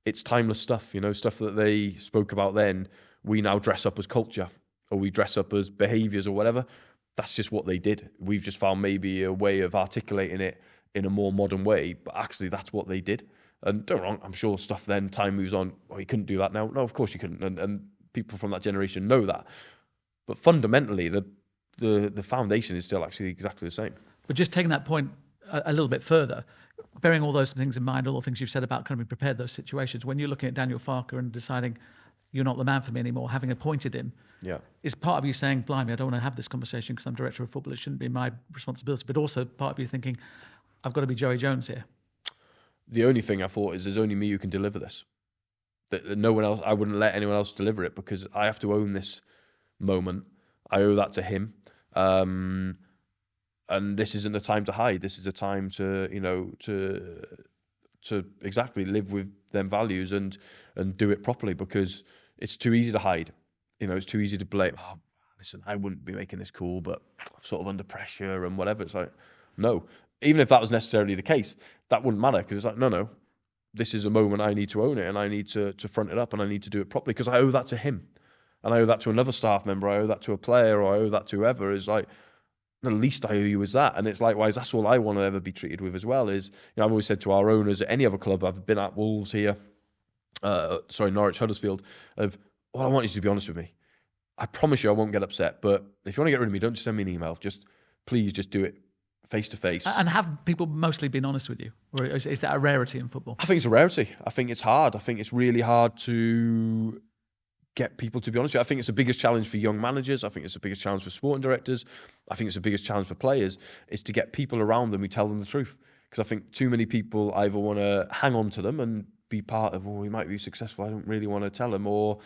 It's timeless stuff, you know, stuff that they spoke about then. We now dress up as culture, or we dress up as behaviours or whatever. That's just what they did. We've just found maybe a way of articulating it in a more modern way, but actually that's what they did. And don't get me wrong, I'm sure stuff then, time moves on, you couldn't do that now. No, of course you couldn't. And people from that generation know that. But fundamentally, the foundation is still actually exactly the same. But just taking that point a little bit further, bearing all those things in mind, all the things you've said about kind of being prepared those situations, when you're looking at Daniel Farker and deciding you're not the man for me anymore, having appointed him, is part of you saying, blimey, I don't want to have this conversation because I'm director of football, it shouldn't be my responsibility, but also part of you thinking, I've got to be Joey Jones here. The only thing I thought is there's only me who can deliver this. That no one else, I wouldn't let anyone else deliver it because I have to own this moment. I owe that to him. And this isn't the time to hide. This is a time to, you know, to exactly live with them values and do it properly, because it's too easy to hide. It's too easy to blame. Oh, listen, I wouldn't be making this call, but I'm sort of under pressure and whatever. It's like, no, even if that was necessarily the case, that wouldn't matter, because it's like, no, this is a moment I need to own it, and I need to front it up, and I need to do it properly, because I owe that to him, and I owe that to another staff member, I owe that to a player, or I owe that to whoever. Is like, the least I owe you is that. And it's likewise, that's all I want to ever be treated with as well. Is, I've always said to our owners at any other club, I've been at Wolves here, Norwich, Huddersfield, of, all I want you to be honest with me. I promise you I won't get upset, but if you want to get rid of me, don't just send me an email. Please just do it face to face. And have people mostly been honest with you? Or is that a rarity in football? I think it's a rarity. I think it's hard. I think it's really hard to get people to be honest with you. I think it's the biggest challenge for young managers. I think it's the biggest challenge for sporting directors. I think it's the biggest challenge for players, is to get people around them who tell them the truth. Because I think too many people either want to hang on to them and be part of, we might be successful, I don't really want to tell them, or,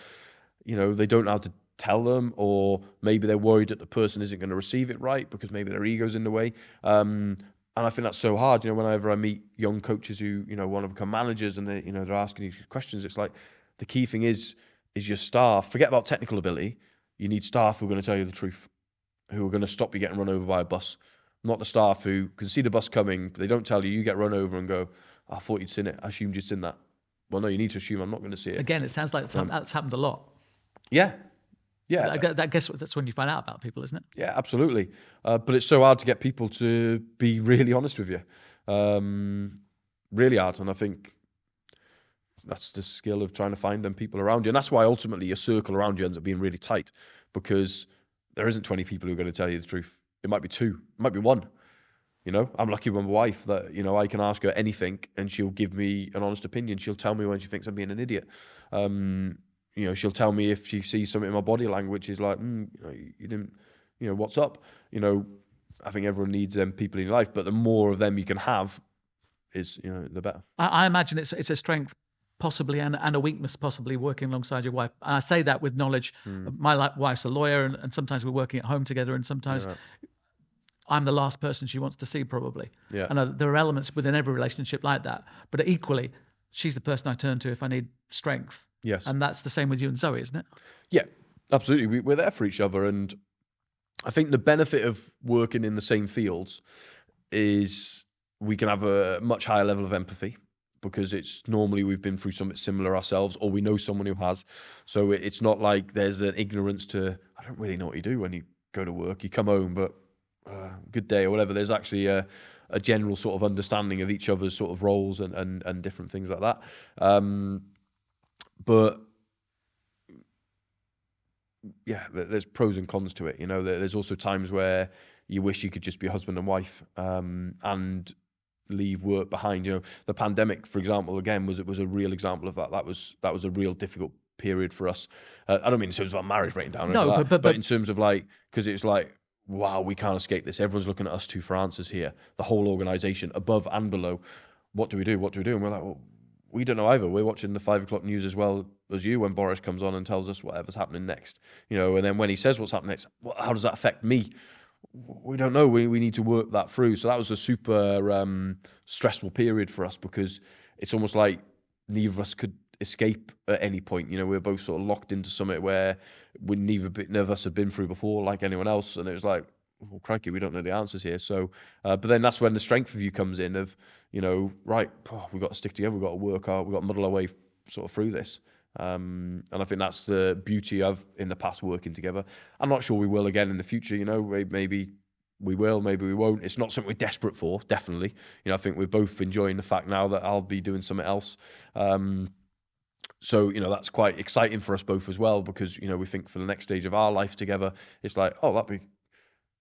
they don't know how to tell them, or maybe they're worried that the person isn't going to receive it right because maybe their ego's in the way. And I think that's so hard. Whenever I meet young coaches who, want to become managers, and they're asking these questions, it's like, the key thing is your staff. Forget about technical ability. You need staff who are going to tell you the truth, who are going to stop you getting run over by a bus. Not the staff who can see the bus coming, but they don't tell you, you get run over and go, I thought you'd seen it. I assumed you'd seen that. Well, no, you need to assume I'm not going to see it. Again, it sounds like that's happened a lot. Yeah. I guess that's when you find out about people, isn't it? Yeah, absolutely. But it's so hard to get people to be really honest with you. Really hard. And I think that's the skill of trying to find them people around you. And that's why ultimately your circle around you ends up being really tight, because there isn't 20 people who are going to tell you the truth. It might be 2, it might be 1. I'm lucky with my wife that, I can ask her anything and she'll give me an honest opinion. She'll tell me when she thinks I'm being an idiot. She'll tell me if she sees something in my body language is like, you didn't, what's up? I think everyone needs them people in your life, but the more of them you can have is, the better. I imagine it's a strength possibly and a weakness possibly working alongside your wife. And I say that with knowledge. My wife's a lawyer, and sometimes we're working at home together, and sometimes I'm the last person she wants to see, probably. Yeah. And there are elements within every relationship like that. But equally, she's the person I turn to if I need strength. Yes. And that's the same with you and Zoe, isn't it? Yeah, absolutely. We're there for each other. And I think the benefit of working in the same fields is we can have a much higher level of empathy, because it's normally we've been through something similar ourselves, or we know someone who has. So it's not like there's an ignorance to, I don't really know what you do when you go to work. You come home, but good day or whatever. There's actually a general sort of understanding of each other's sort of roles and different things like that. But yeah, there's pros and cons to it. There's also times where you wish you could just be husband and wife and leave work behind. The pandemic, for example, again was a real example of that. That was a real difficult period for us. I don't mean in terms of our marriage breaking down. No, but in terms of because it's like, wow, we can't escape this. Everyone's looking at us 2 for answers here. The whole organisation, above and below. What do we do? And we're like, well, we don't know either. We're watching the 5 o'clock news as well as you when Boris comes on and tells us whatever's happening next. And then when he says what's happening next, how does that affect me? We don't know. We need to work that through. So that was a super stressful period for us, because it's almost like neither of us could escape at any point. We were both sort of locked into something where neither of us had been through before, like anyone else. And it was like, well, crikey, we don't know the answers here. So, but then that's when the strength of you comes in of, right, we've got to stick together. We've got to work hard. We've got to muddle our way sort of through this. And I think that's the beauty of, in the past, working together. I'm not sure we will again in the future. Maybe we will, maybe we won't. It's not something we're desperate for, definitely. I think we're both enjoying the fact now that I'll be doing something else. So, that's quite exciting for us both as well, because, we think for the next stage of our life together, it's like, that'd be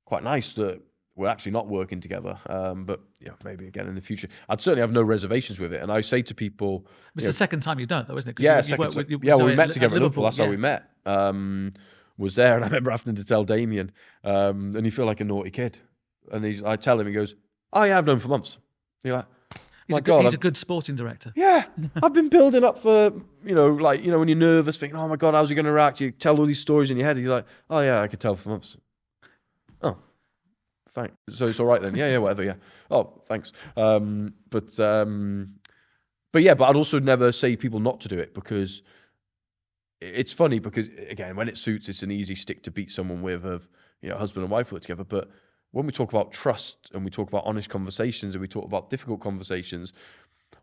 quite nice that we're actually not working together. But maybe again in the future. I'd certainly have no reservations with it. And I say to people... It's the second time you've done it, though, isn't it? Yeah, we met together at Liverpool. That's how we met. Was there, and I remember having to tell Damien, and you feel like a naughty kid. And I tell him, he goes, oh yeah, I've known him for months. You're like... He's a good sporting director. Yeah, I've been building up for, when you're nervous, thinking, oh my God, how's he going to react? You tell all these stories in your head. He's like, oh yeah, I could tell for months. Oh, thanks. So it's all right then. Yeah, whatever, yeah. Oh, thanks. But But I'd also never say people not to do it, because it's funny, because again, when it suits, it's an easy stick to beat someone with, of, husband and wife work together. But when we talk about trust, and we talk about honest conversations, and we talk about difficult conversations,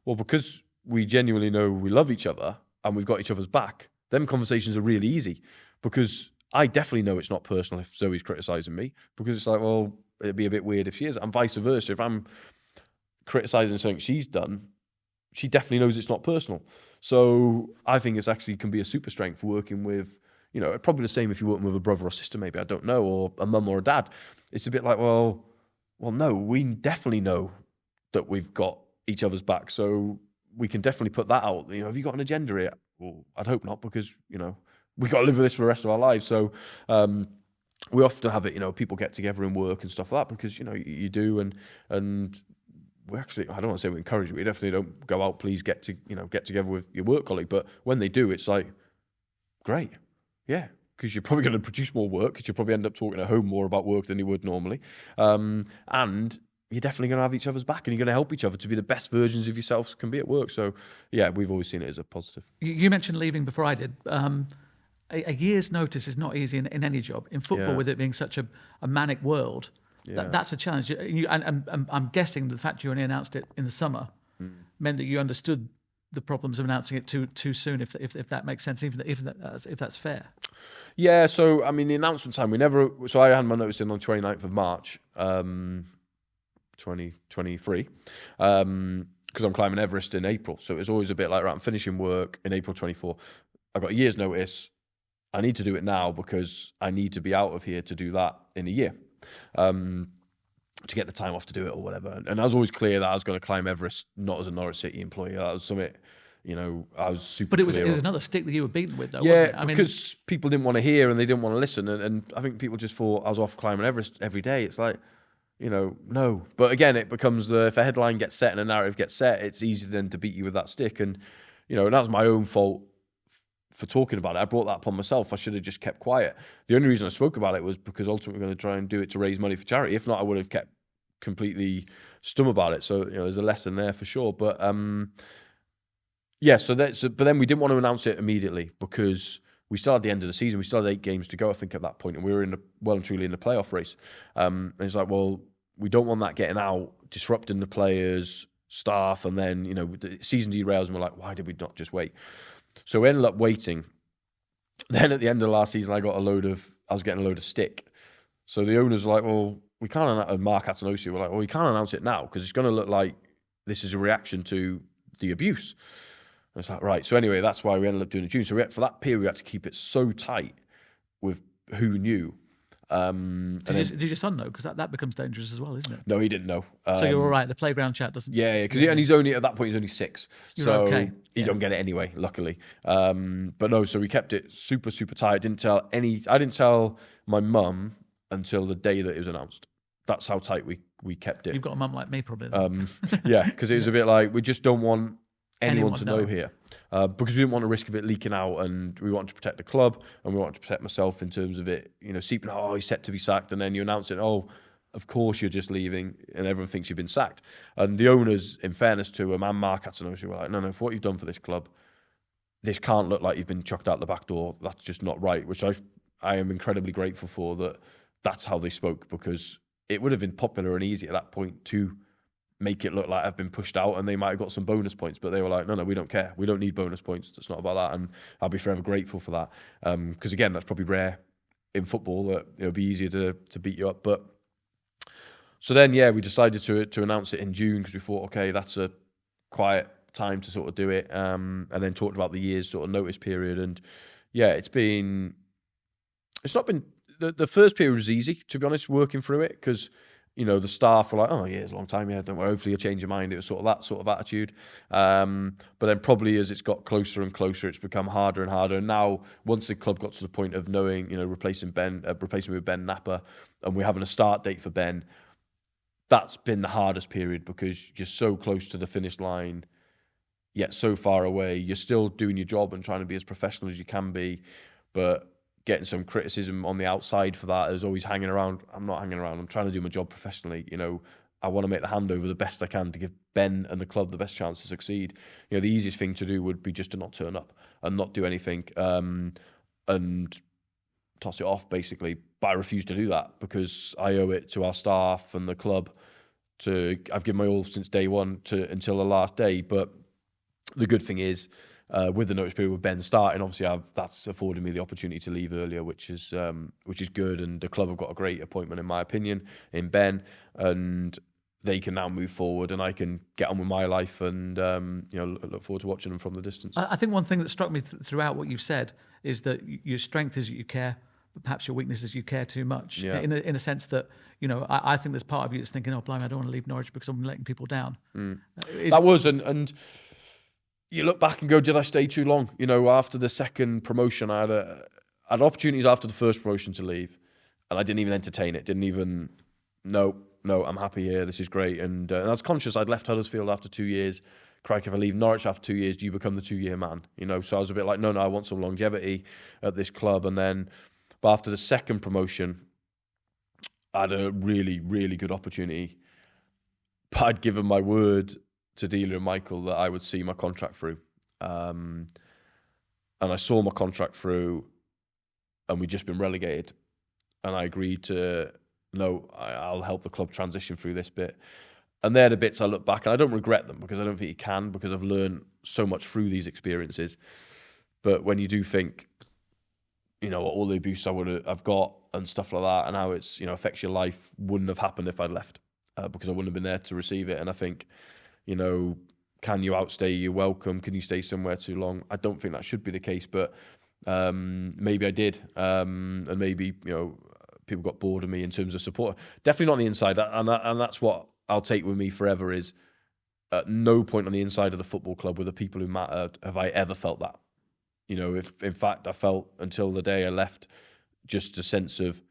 well, because we genuinely know we love each other and we've got each other's back, them conversations are really easy, because I definitely know it's not personal if Zoe's criticising me, because it's like, well, it'd be a bit weird if she is, and vice versa. If I'm criticising something she's done, she definitely knows it's not personal. So I think it's actually can be a super strength for working with, probably the same if you're working with a brother or sister, maybe, I don't know, or a mum or a dad. It's a bit like, well, no, we definitely know that we've got each other's back, so we can definitely put that out. Have you got an agenda here? Well, I'd hope not, because, we got to live with this for the rest of our lives. So we often have it, people get together in work and stuff like that, because, you do, and we actually, I don't want to say we encourage it, we definitely don't go out, please get together with your work colleague. But when they do, it's like, great. Yeah, because you're probably going to produce more work, because you'll probably end up talking at home more about work than you would normally. And you're definitely going to have each other's back, and you're going to help each other to be the best versions of yourselves can be at work. So, yeah, we've always seen it as a positive. You mentioned leaving before I did. A year's notice is not easy in any job. In football, with it being such a manic world, that's a challenge. And I'm guessing the fact you only announced it in the summer meant that you understood the problems of announcing it too soon, if that makes sense, if that's fair. Yeah, so, I mean, the announcement time, so I had my notice in on 29th of March, 2023, because I'm climbing Everest in April. So it was always a bit like, right, I'm finishing work in April 24. I've got a year's notice. I need to do it now, because I need to be out of here to do that in a year, to get the time off to do it or whatever. And I was always clear that I was going to climb Everest, not as a Norwich City employee. That was something, I was super clear. But it was another stick that you were beaten with, though, wasn't it? Because people didn't want to hear and they didn't want to listen. And I think people just thought I was off climbing Everest every day. It's like, no. But again, it becomes if a headline gets set and a narrative gets set, it's easy then to beat you with that stick. And, and that was my own fault for talking about it. I brought that upon myself. I should have just kept quiet. The only reason I spoke about it was because ultimately we're going to try and do it to raise money for charity. If not, I would have kept completely stum about it. So, there's a lesson there for sure. But but then we didn't want to announce it immediately, because we still had the end of the season. We still had 8 games to go, I think, at that point, and we were well and truly in the playoff race. And it's like, well, we don't want that getting out, disrupting the players, staff, and then, the season derails, and we're like, why did we not just wait? So we ended up waiting. Then at the end of last season, I was getting a load of stick. So the owners were like, well, we can't announce, Mark Atanosi were like, well, we can't announce it now, because it's going to look like this is a reaction to the abuse. And it's like, right. So anyway, that's why we ended up doing it in June. So for that period, we had to keep it so tight with who knew. Did your son know? Because that becomes dangerous as well, isn't it? No, he didn't know. So you're all right. The playground chat doesn't. Yeah, because he's only at that point. He's only 6, you're okay. He don't get it anyway. Luckily, but no. So we kept it super, super tight. I didn't tell my mum until the day that it was announced. That's how tight we kept it. You've got a mum like me, probably. Yeah, because it was a bit like, we just don't want anyone to know here, because we didn't want the risk of it leaking out, and we wanted to protect the club, and we wanted to protect myself in terms of it, seeping out, he's set to be sacked, and then you announce it, of course you're just leaving, and everyone thinks you've been sacked. And the owners, in fairness to him and Mark Atanosi, were like, no, for what you've done for this club, this can't look like you've been chucked out the back door. That's just not right, which I am incredibly grateful for, that's how they spoke, because it would have been popular and easy at that point to make it look like I've been pushed out, and they might have got some bonus points, but they were like, no, we don't care. We don't need bonus points. It's not about that. And I'll be forever grateful for that. Because again, that's probably rare in football, that it'll be easier to beat you up. But so then, we decided to announce it in June, because we thought, okay, that's a quiet time to sort of do it. And then talked about the year's sort of notice period. And it's not been, the first period was easy, to be honest, working through it, because the staff were like, oh, yeah, it's a long time, don't worry, hopefully you'll change your mind. It was sort of that sort of attitude. But then probably as it's got closer and closer, it's become harder and harder. And now, once the club got to the point of knowing, replacing with Ben Napper, and we're having a start date for Ben, that's been the hardest period, because you're so close to the finish line, yet so far away. You're still doing your job and trying to be as professional as you can be, but getting some criticism on the outside for that is always hanging around. I'm not hanging around. I'm trying to do my job professionally. I want to make the handover the best I can to give Ben and the club the best chance to succeed. The easiest thing to do would be just to not turn up and not do anything and toss it off, basically. But I refuse to do that because I owe it to our staff and the club. I've given my all since day one until the last day. But the good thing is, with the notice period with Ben starting, obviously that's afforded me the opportunity to leave earlier, which is good. And the club have got a great appointment, in my opinion, in Ben, and they can now move forward, and I can get on with my life, and look forward to watching them from the distance. I think one thing that struck me throughout what you've said is that your strength is that you care, but perhaps your weakness is you care too much. Yeah. In a sense that I think there's part of you that's thinking, oh, blimey, I don't want to leave Norwich because I'm letting people down. That was and. You look back and go, did I stay too long? After the second promotion, I had opportunities after the first promotion to leave, and I didn't even entertain it. No, I'm happy here. This is great. And I was conscious I'd left Huddersfield after 2 years. Crikey, if I leave Norwich after 2 years, do you become the 2-year man? So I was a bit like, no, I want some longevity at this club. But after the second promotion, I had a really, really good opportunity. But I'd given my word to Delia and Michael that I would see my contract through. And I saw my contract through, and we'd just been relegated. And I agreed to, no, I'll help the club transition through this bit. And they're the bits I look back, and I don't regret them because I don't think you can, because I've learned so much through these experiences. But when you do think, all the abuse I've got and stuff like that, and how it's, affects your life, wouldn't have happened if I'd left, because I wouldn't have been there to receive it. And I think, can you outstay your welcome? Can you stay somewhere too long? I don't think that should be the case, but maybe I did. And maybe, people got bored of me in terms of support. Definitely not on the inside. And that's what I'll take with me forever is at no point on the inside of the football club with the people who mattered have I ever felt that. If in fact I felt until the day I left just a sense of,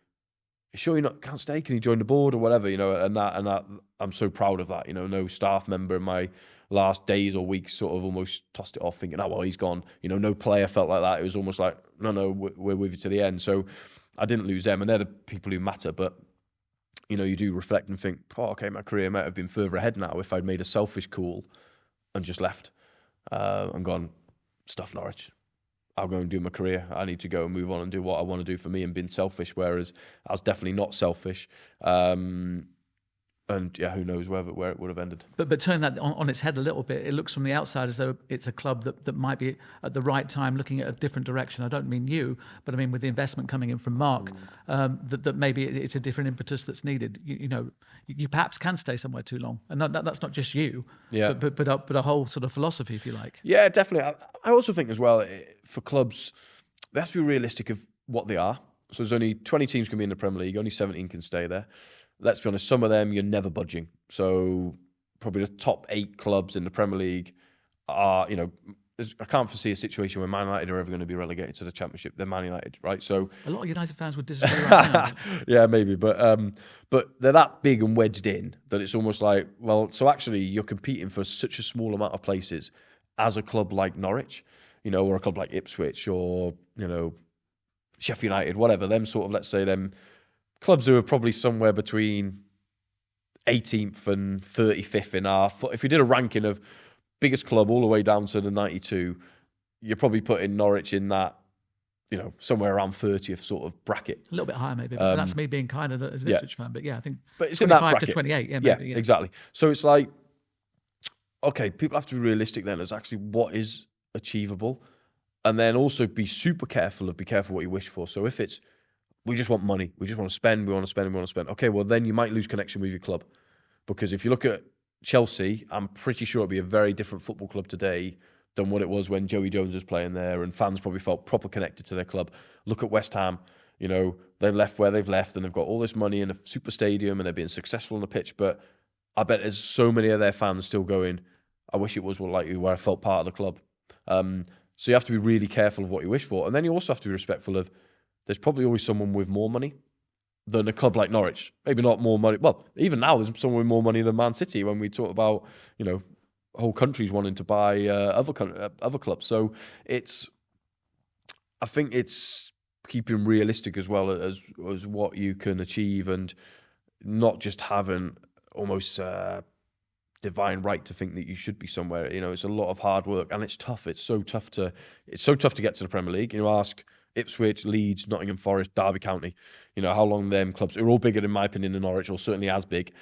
sure you can't stay, can you join the board or whatever, and that I'm so proud of that. No staff member in my last days or weeks sort of almost tossed it off thinking, oh well, he's gone. No player felt like that. It was almost like, no, we're with you to the end. So I didn't lose them, and they're the people who matter. But you do reflect and think, oh, okay, my career might have been further ahead now if I'd made a selfish call and just left and gone, stuff Norwich. I'll go and do my career. I need to go and move on and do what I want to do for me and being selfish, whereas I was definitely not selfish. And yeah, who knows where it would have ended. But turn that on its head a little bit. It looks from the outside as though it's a club that might be at the right time looking at a different direction. I don't mean you, but I mean with the investment coming in from Mark, that maybe it's a different impetus that's needed. You perhaps can stay somewhere too long, and that's not just you, but a whole sort of philosophy, if you like. Yeah, definitely. I also think as well, for clubs, they have to be realistic of what they are. So there's only 20 teams can be in the Premier League, only 17 can stay there. Let's be honest, some of them you're never budging. So probably the top 8 clubs in the Premier League are, I can't foresee a situation where Man United are ever going to be relegated to the Championship. They're Man United, right? So a lot of United fans would disagree right now. Yeah, maybe. But they're that big and wedged in that it's almost like, well, so actually you're competing for such a small amount of places as a club like Norwich, or a club like Ipswich or, Sheffield United, whatever. Them sort of, let's say, them clubs who are probably somewhere between 18th and 35th in our... If we did a ranking of biggest club all the way down to the 92, you're probably putting Norwich in that, somewhere around 30th sort of bracket. A little bit higher maybe, but that's me being kind of as an Ipswich fan. But yeah, I think but it's in that bracket. To 28. Yeah, maybe, yeah, exactly. So it's like, okay, people have to be realistic then as actually what is achievable, and then also be super careful what you wish for. So if it's, we just want money. We just want to spend. We want to spend. Okay, well, then you might lose connection with your club. Because if you look at Chelsea, I'm pretty sure it'd be a very different football club today than what it was when Joey Jones was playing there, and fans probably felt proper connected to their club. Look at West Ham. They've left where they've left, and they've got all this money in a super stadium, and they're being successful on the pitch. But I bet there's so many of their fans still going, I wish it was like where I felt part of the club. So you have to be really careful of what you wish for. And then you also have to be respectful of, there's probably always someone with more money than a club like Norwich. Maybe not more money. Well, even now, there's someone with more money than Man City when we talk about, whole countries wanting to buy other clubs. So I think it's keeping realistic as well as what you can achieve, and not just having almost divine right to think that you should be somewhere. You know, it's a lot of hard work, and it's tough. It's so tough to get to the Premier League. You know, ask Ipswich, Leeds, Nottingham Forest, Derby County. You know, how long them clubs are all bigger, in my opinion, than Norwich, or certainly as big.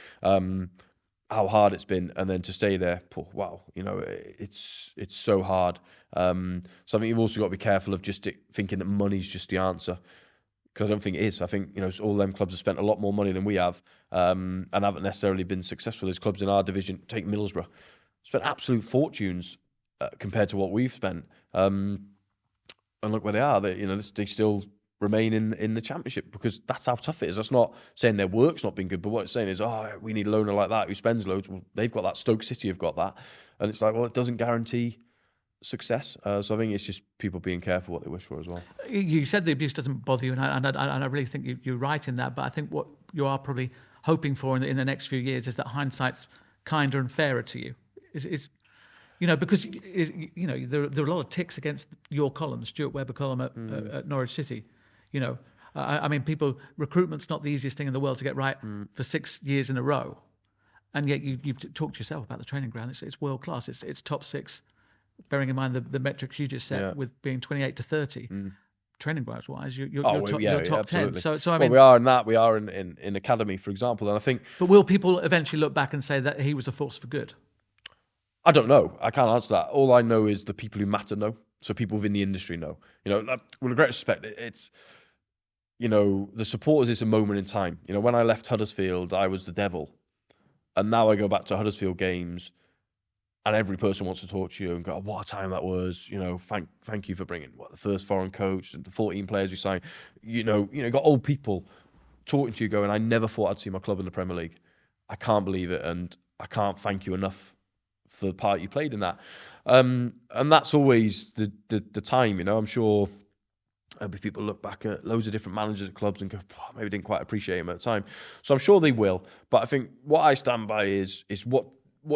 How hard it's been, and then to stay there, wow, you know, it's so hard. So I think you've also got to be careful of just thinking that money's just the answer, because I don't think it is. I think, you know, all them clubs have spent a lot more money than we have, and haven't necessarily been successful. There's clubs in our division, take Middlesbrough, spent absolute fortunes compared to what we've spent, and look where they are. They still remain in the Championship, because that's how tough it is. That's not saying their work's not been good, but what it's saying is, we need a loaner like that who spends loads. Well, they've got that. Stoke City have got that, and it's like, well, it doesn't guarantee success. So I think it's just people being careful what they wish for as well. You said the abuse doesn't bother you, and I really think you're right in that. But I think what you are probably hoping for in the next few years is that hindsight's kinder and fairer to you. Is you know, because you know there are a lot of ticks against your column, the Stuart Webber column at Norwich City. You know, I mean, recruitment's not the easiest thing in the world to get right for 6 years in a row, and yet you've talked to yourself about the training ground. It's world class. It's top 6, bearing in mind the metrics you just set, with being 28 to 30. Training grounds wise, you're top 10. So I mean, we are in that. We are in academy, for example, and I think. But will people eventually look back and say that he was a force for good? I don't know. I can't answer that. All I know is the people who matter know. So people within the industry know. You know, with a great respect, it's. You know, the supporters is a moment in time. You know, when I left Huddersfield, I was the devil. And now I go back to Huddersfield games, and every person wants to talk to you and go, what a time that was. You know, thank you for bringing the first foreign coach and the 14 players you signed. You know, got old people talking to you going, I never thought I'd see my club in the Premier League. I can't believe it, and I can't thank you enough for the part you played in that. And that's always the time, you know. I'm sure people look back at loads of different managers at clubs and go, maybe didn't quite appreciate him at the time. So I'm sure they will. But I think what I stand by is what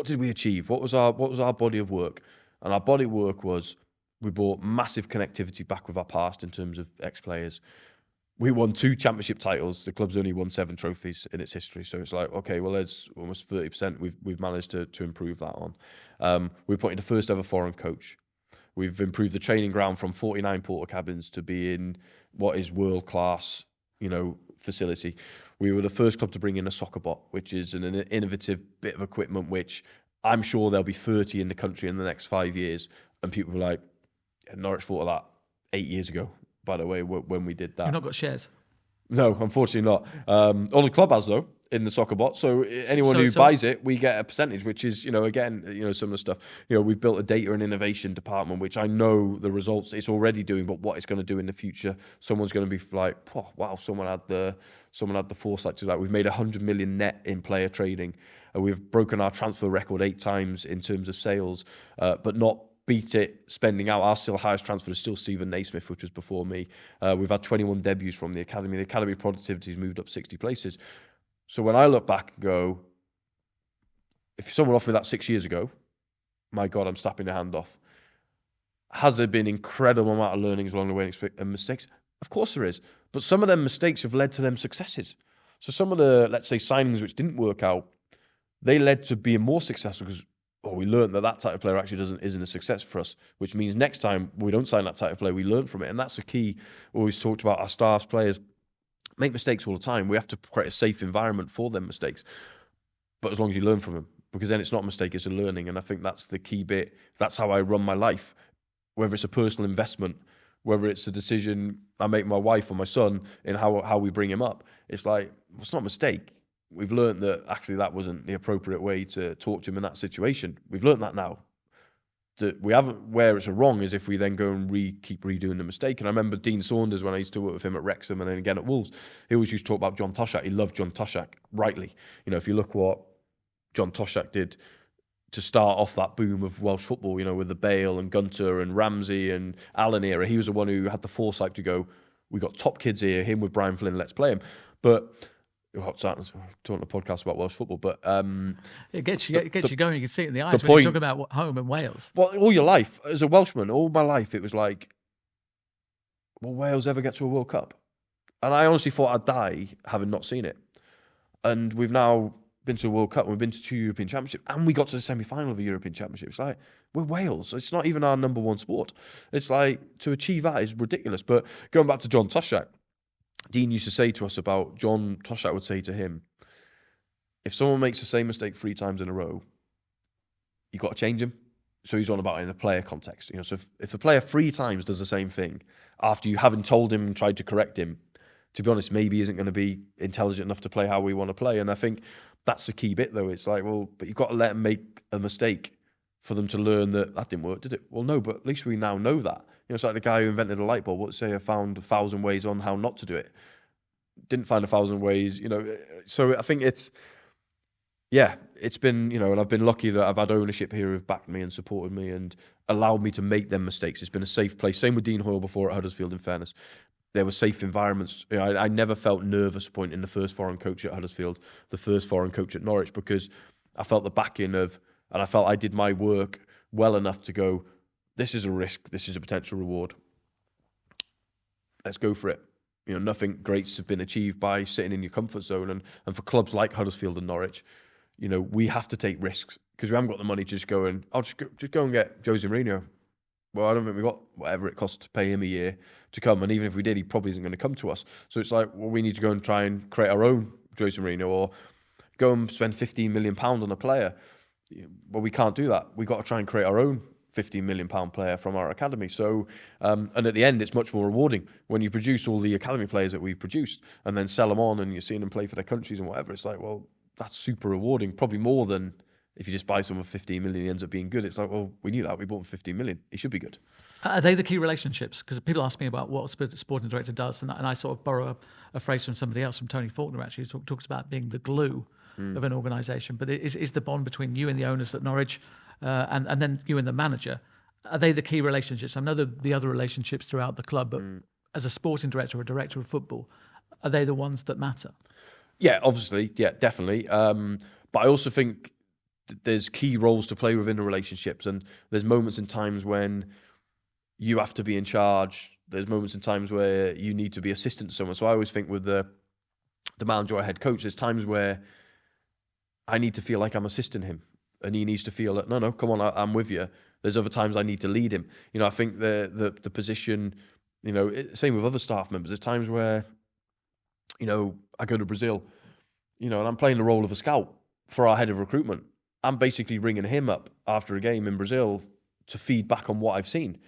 did we achieve? What was our body of work? And our body of work was, we brought massive connectivity back with our past in terms of ex-players. We won 2 championship titles. The club's only won 7 trophies in its history. So it's like, okay, well, there's almost 30% we've managed to improve that on. We appointed the first ever foreign coach. We've improved the training ground from 49 porta cabins to be in what is world-class, you know, facility. We were the first club to bring in a soccer bot, which is an innovative bit of equipment, which I'm sure there'll be 30 in the country in the next 5 years. And people were like, Norwich thought of that 8 years ago, by the way, when we did that. You've not got shares? No, unfortunately not. All the club has, though, in the soccer bot. So anyone who buys it, we get a percentage, which is, you know, again, you know, some of the stuff. You know, we've built a data and innovation department, which I know the results it's already doing, but what it's going to do in the future, someone's going to be like, oh, wow, someone had the foresight to that. We've made 100 million net in player trading. We've broken our transfer record 8 times in terms of sales, but not beat it spending out. Our still highest transfer is still Stephen Naismith, which was before me. We've had 21 debuts from the academy. The academy productivity has moved up 60 places. So when I look back and go, if someone offered me that 6 years ago, my God, I'm slapping their hand off. Has there been incredible amount of learnings along the way and mistakes? Of course there is. But some of them mistakes have led to them successes. So some of the, let's say, signings which didn't work out, they led to being more successful because we learned that type of player actually isn't a success for us, which means next time we don't sign that type of player, we learn from it. And that's the key. We always talked about our staffs, players make mistakes all the time. We have to create a safe environment for them mistakes. But as long as you learn from them, because then it's not a mistake, it's a learning. And I think that's the key bit. That's how I run my life. Whether it's a personal investment, whether it's a decision I make my wife or my son in how we bring him up, it's like, it's not a mistake. We've learned that actually that wasn't the appropriate way to talk to him in that situation. We've learned that now. That we haven't, where it's a wrong is if we then go and keep redoing the mistake. And I remember Dean Saunders, when I used to work with him at Wrexham and then again at Wolves, he always used to talk about John Toshak. He loved John Toshak, rightly. You know, if you look what John Toshak did to start off that boom of Welsh football, you know, with the Bale and Gunter and Ramsey and Allen era, he was the one who had the foresight to go, we got top kids here, him with Brian Flynn, let's play him. But talking a podcast about Welsh football, but it gets you going. You can see it in the eyes when you're talking about home in Wales. Well, all your life as a Welshman, all my life, it was like, will Wales ever get to a World Cup? And I honestly thought I'd die having not seen it. And we've now been to a World Cup, we've been to 2 European Championships, and we got to the semi-final of a European Championship. It's like, we're Wales. It's not even our number one sport. It's like, to achieve that is ridiculous. But going back to John Toshak, Dean used to say to us about, John Toshak would say to him, if someone makes the same mistake 3 times in a row, you've got to change him. So he's on about in a player context. So if the player 3 times does the same thing, after you haven't told him and tried to correct him, to be honest, maybe he isn't going to be intelligent enough to play how we want to play. And I think that's the key bit, though. It's like, well, but you've got to let them make a mistake for them to learn that didn't work, did it? Well, no, but at least we now know that. It's like the guy who invented a light bulb. What say? I found 1,000 ways on how not to do it. Didn't find 1,000 ways, So I think it's been, and I've been lucky that I've had ownership here who've backed me and supported me and allowed me to make them mistakes. It's been a safe place. Same with Dean Hoyle before at Huddersfield, in fairness. There were safe environments. I never felt nervous appointing the first foreign coach at Huddersfield, the first foreign coach at Norwich, because I felt the backing of, and I felt I did my work well enough to go, this is a risk, this is a potential reward. Let's go for it. Nothing great's been achieved by sitting in your comfort zone. And for clubs like Huddersfield and Norwich, we have to take risks because we haven't got the money to just go and, just go and get Jose Mourinho. Well, I don't think we've got whatever it costs to pay him a year to come. And even if we did, he probably isn't going to come to us. So it's like, well, we need to go and try and create our own Jose Mourinho or go and spend £15 million on a player. Well, we can't do that. We've got to try and create our own £15 million player from our academy. So, and at the end, it's much more rewarding when you produce all the academy players that we've produced and then sell them on and you're seeing them play for their countries and whatever. It's like, well, that's super rewarding, probably more than if you just buy someone for 15 million, he ends up being good. It's like, well, we knew that. We bought him 15 million. He should be good. Are they the key relationships? Because people ask me about what a sporting director does, and I sort of borrow a phrase from somebody else, from Tony Faulkner, actually, who talks about being the glue of an organisation. But is the bond between you and the owners at Norwich and then you and the manager, are they the key relationships? I know the other relationships throughout the club, but as a sporting director or a director of football, are they the ones that matter? Yeah, obviously. Yeah, definitely. But I also think there's key roles to play within the relationships, and there's moments and times when you have to be in charge. There's moments and times where you need to be assistant to someone. So I always think with the manager or head coach, there's times where I need to feel like I'm assisting him, and he needs to feel that no, come on, I'm with you. There's other times I need to lead him. I think the position, same with other staff members. There's times where, I go to Brazil, and I'm playing the role of a scout for our head of recruitment. I'm basically ringing him up after a game in Brazil to feed back on what I've seen.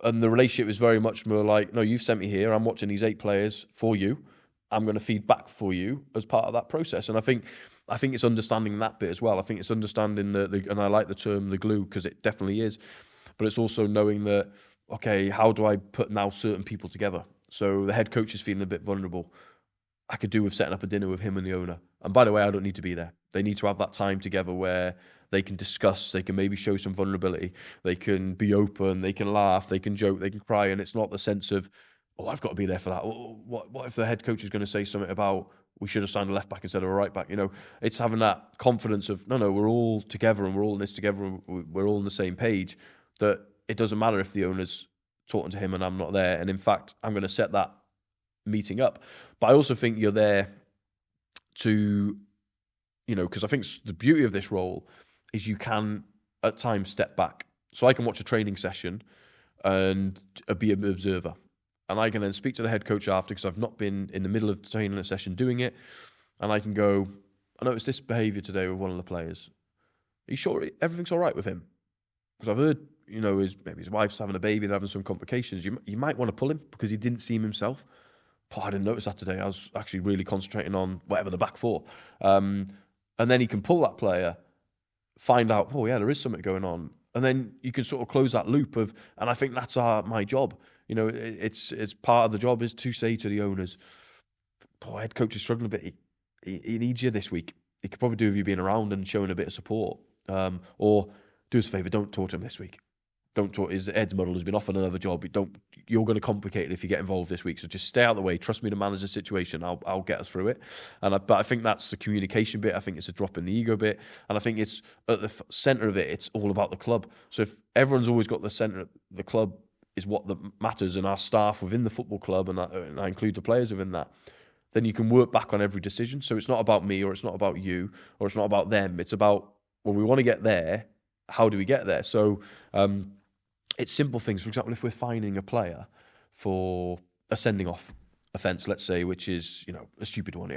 And the relationship is very much more like, no, you've sent me here. I'm watching these 8 players for you. I'm going to feed back for you as part of that process. And I think it's understanding that bit as well. I think it's understanding and I like the term the glue because it definitely is. But it's also knowing that, okay, how do I put now certain people together? So the head coach is feeling a bit vulnerable. I could do with setting up a dinner with him and the owner. And by the way, I don't need to be there. They need to have that time together where they can discuss, they can maybe show some vulnerability, they can be open, they can laugh, they can joke, they can cry, and it's not the sense of, oh, I've got to be there for that. What if the head coach is going to say something about we should have signed a left back instead of a right back? It's having that confidence of, no, we're all together and we're all in this together and we're all on the same page, that it doesn't matter if the owner's talking to him and I'm not there. And in fact, I'm going to set that meeting up. But I also think you're there to, because I think the beauty of this role is you can at times step back. So I can watch a training session and be an observer. And I can then speak to the head coach after because I've not been in the middle of the training session doing it. And I can go, I noticed this behaviour today with one of the players. Are you sure everything's all right with him? Because I've heard, maybe his wife's having a baby, they're having some complications. You might want to pull him because he didn't see him himself. But I didn't notice that today. I was actually really concentrating on whatever the back four. And then he can pull that player, find out, oh yeah, there is something going on. And then you can sort of close that loop of, and I think that's my job. It's part of the job is to say to the owners, boy, head coach is struggling a bit. He needs you this week. He could probably do with you being around and showing a bit of support. Or do us a favour, don't talk to him this week. Don't talk. His head's muddled. He's been offered another job. You're going to complicate it if you get involved this week. So just stay out of the way. Trust me to manage the situation. I'll get us through it. But I think that's the communication bit. I think it's a drop in the ego bit. And I think it's at the centre of it. It's all about the club. So if everyone's always got the centre, the club is what matters, and our staff within the football club, and I include the players within that, then you can work back on every decision. So it's not about me, or it's not about you, or it's not about them. It's about, well, we want to get there. How do we get there? So it's simple things. For example, if we're fining a player for a sending off offence, let's say, which is, a stupid one,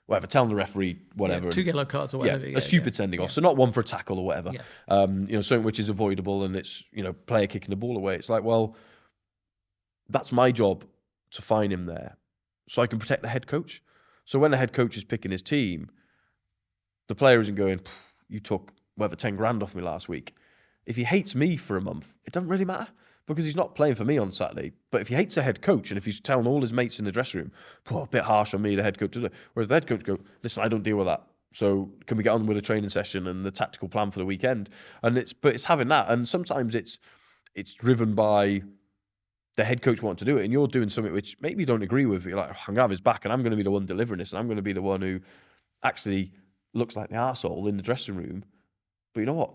whatever, telling the referee, whatever. Yeah, 2 yellow cards or whatever. A stupid sending off. So not one for a tackle or whatever. Yeah. Something which is avoidable, and it's, player kicking the ball away. It's like, well, that's my job to fine him there so I can protect the head coach. So when the head coach is picking his team, the player isn't going, you took whatever 10 grand off me last week. If he hates me for a month, it doesn't really matter, because he's not playing for me on Saturday. But if he hates the head coach, and if he's telling all his mates in the dressing room, a bit harsh on me, the head coach, whereas the head coach go, listen, I don't deal with that. So can we get on with a training session and the tactical plan for the weekend? But it's having that, and sometimes it's driven by the head coach wanting to do it, and you're doing something which maybe you don't agree with. But you're like, I'm going to have his back, and I'm going to be the one delivering this, and I'm going to be the one who actually looks like the arsehole in the dressing room. But you know what?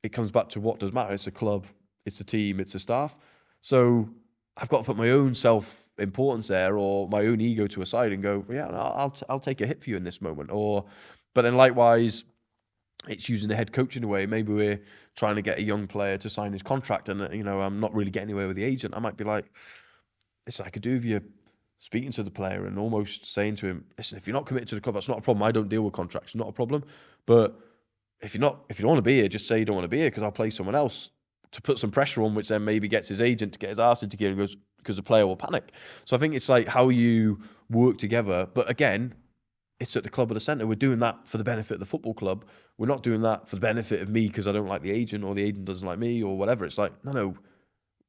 It comes back to what does matter. It's a club, it's a team, it's a staff. So I've got to put my own self-importance there, or my own ego to a side, and go, yeah, I'll take a hit for you in this moment. But then likewise, it's using the head coach in a way. Maybe we're trying to get a young player to sign his contract, and I'm not really getting anywhere with the agent. I might be like, listen, I could do with you speaking to the player and almost saying to him, listen, if you're not committed to the club, that's not a problem. I don't deal with contracts, not a problem. But if you don't want to be here, just say you don't want to be here, because I'll play someone else, to put some pressure on, which then maybe gets his agent to get his arse into gear, and goes, because the player will panic. So I think it's like how you work together. But again, it's at the club or the centre. We're doing that for the benefit of the football club. We're not doing that for the benefit of me because I don't like the agent, or the agent doesn't like me, or whatever. It's like, no,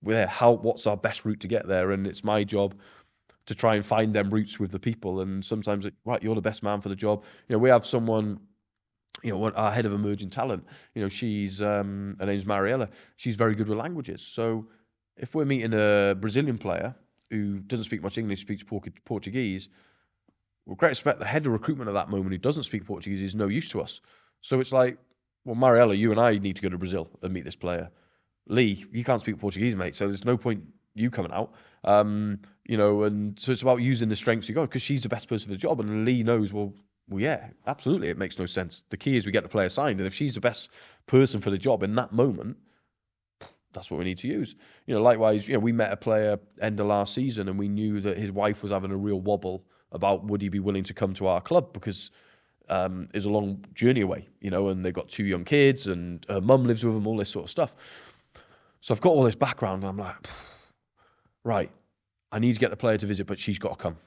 we're there. What's our best route to get there? And it's my job to try and find them routes with the people. And sometimes, right, you're the best man for the job. We have someone, our head of emerging talent, she's, her name's Mariella. She's very good with languages. So if we're meeting a Brazilian player who doesn't speak much English, speaks Portuguese, with great respect, the head of recruitment at that moment, who doesn't speak Portuguese, is no use to us. So it's like, well, Mariella, you and I need to go to Brazil and meet this player. Lee, you can't speak Portuguese, mate, so there's no point you coming out. And so it's about using the strengths you got, because she's the best person for the job. And Lee knows, well, yeah, absolutely, it makes no sense. The key is we get the player signed, and if she's the best person for the job in that moment, that's what we need to use. Likewise, we met a player end of last season, and we knew that his wife was having a real wobble about would he be willing to come to our club, because it's a long journey away, and they've got 2 young kids, and her mum lives with them, all this sort of stuff. So I've got all this background, and I'm like, right, I need to get the player to visit, but she's got to come.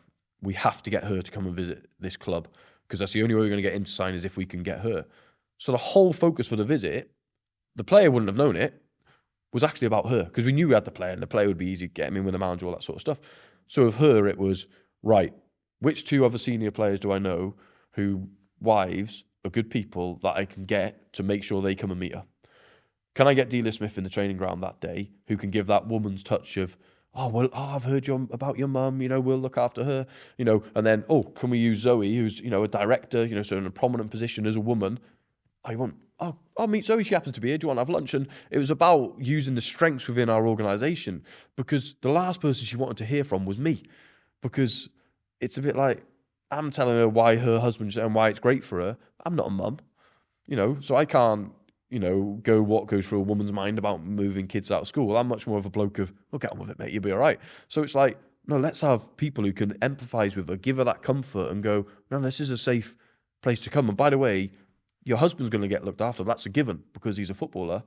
We have to get her to come and visit this club, because that's the only way we're going to get him to sign, is if we can get her. So the whole focus for the visit, the player wouldn't have known it, was actually about her, because we knew we had the player, and the player would be easy to get him in with the manager, all that sort of stuff. So with her, it was, right, which 2 other senior players do I know who wives are good people that I can get to make sure they come and meet her? Can I get Delia Smith in the training ground that day, who can give that woman's touch of, I've heard about your mum, we'll look after her, and then, can we use Zoe, who's, a director, so in a prominent position as a woman? I'll meet Zoe, she happens to be here, do you want to have lunch? And it was about using the strengths within our organisation, because the last person she wanted to hear from was me, because it's a bit like, I'm telling her why her husband's and why it's great for her. I'm not a mum, so I can't, go what goes through a woman's mind about moving kids out of school. I'm much more of a bloke of, get on with it, mate, you'll be all right. So it's like, no, let's have people who can empathise with her, give her that comfort, and go, no, this is a safe place to come. And by the way, your husband's going to get looked after. That's a given, because he's a footballer.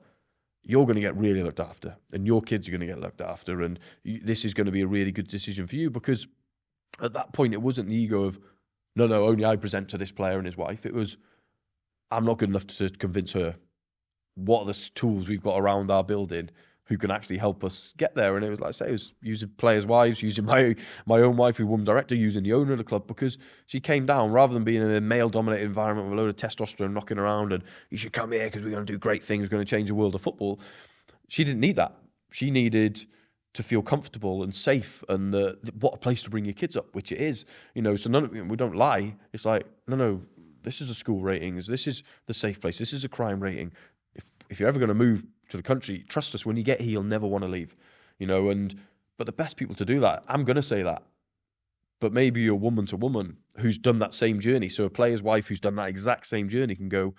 You're going to get really looked after, and your kids are going to get looked after, and this is going to be a really good decision for you, because at that point, it wasn't the ego of, no, only I present to this player and his wife. It was, I'm not good enough to convince her. What are the tools we've got around our building who can actually help us get there? And it was, like I say, it was using players' wives, using my own wife, who woman director, using the owner of the club, because she came down, rather than being in a male-dominated environment with a load of testosterone knocking around, and you should come here because we're going to do great things, we're going to change the world of football. She didn't need that. She needed to feel comfortable and safe, and what a place to bring your kids up, which it is. So we don't lie. It's like, no, this is a school ratings. This is the safe place. This is a crime rating. If you're ever going to move to the country, trust us, when you get here, you'll never want to leave. But the best people to do that, I'm going to say that, but maybe you're woman to woman who's done that same journey. So a player's wife who's done that exact same journey can go,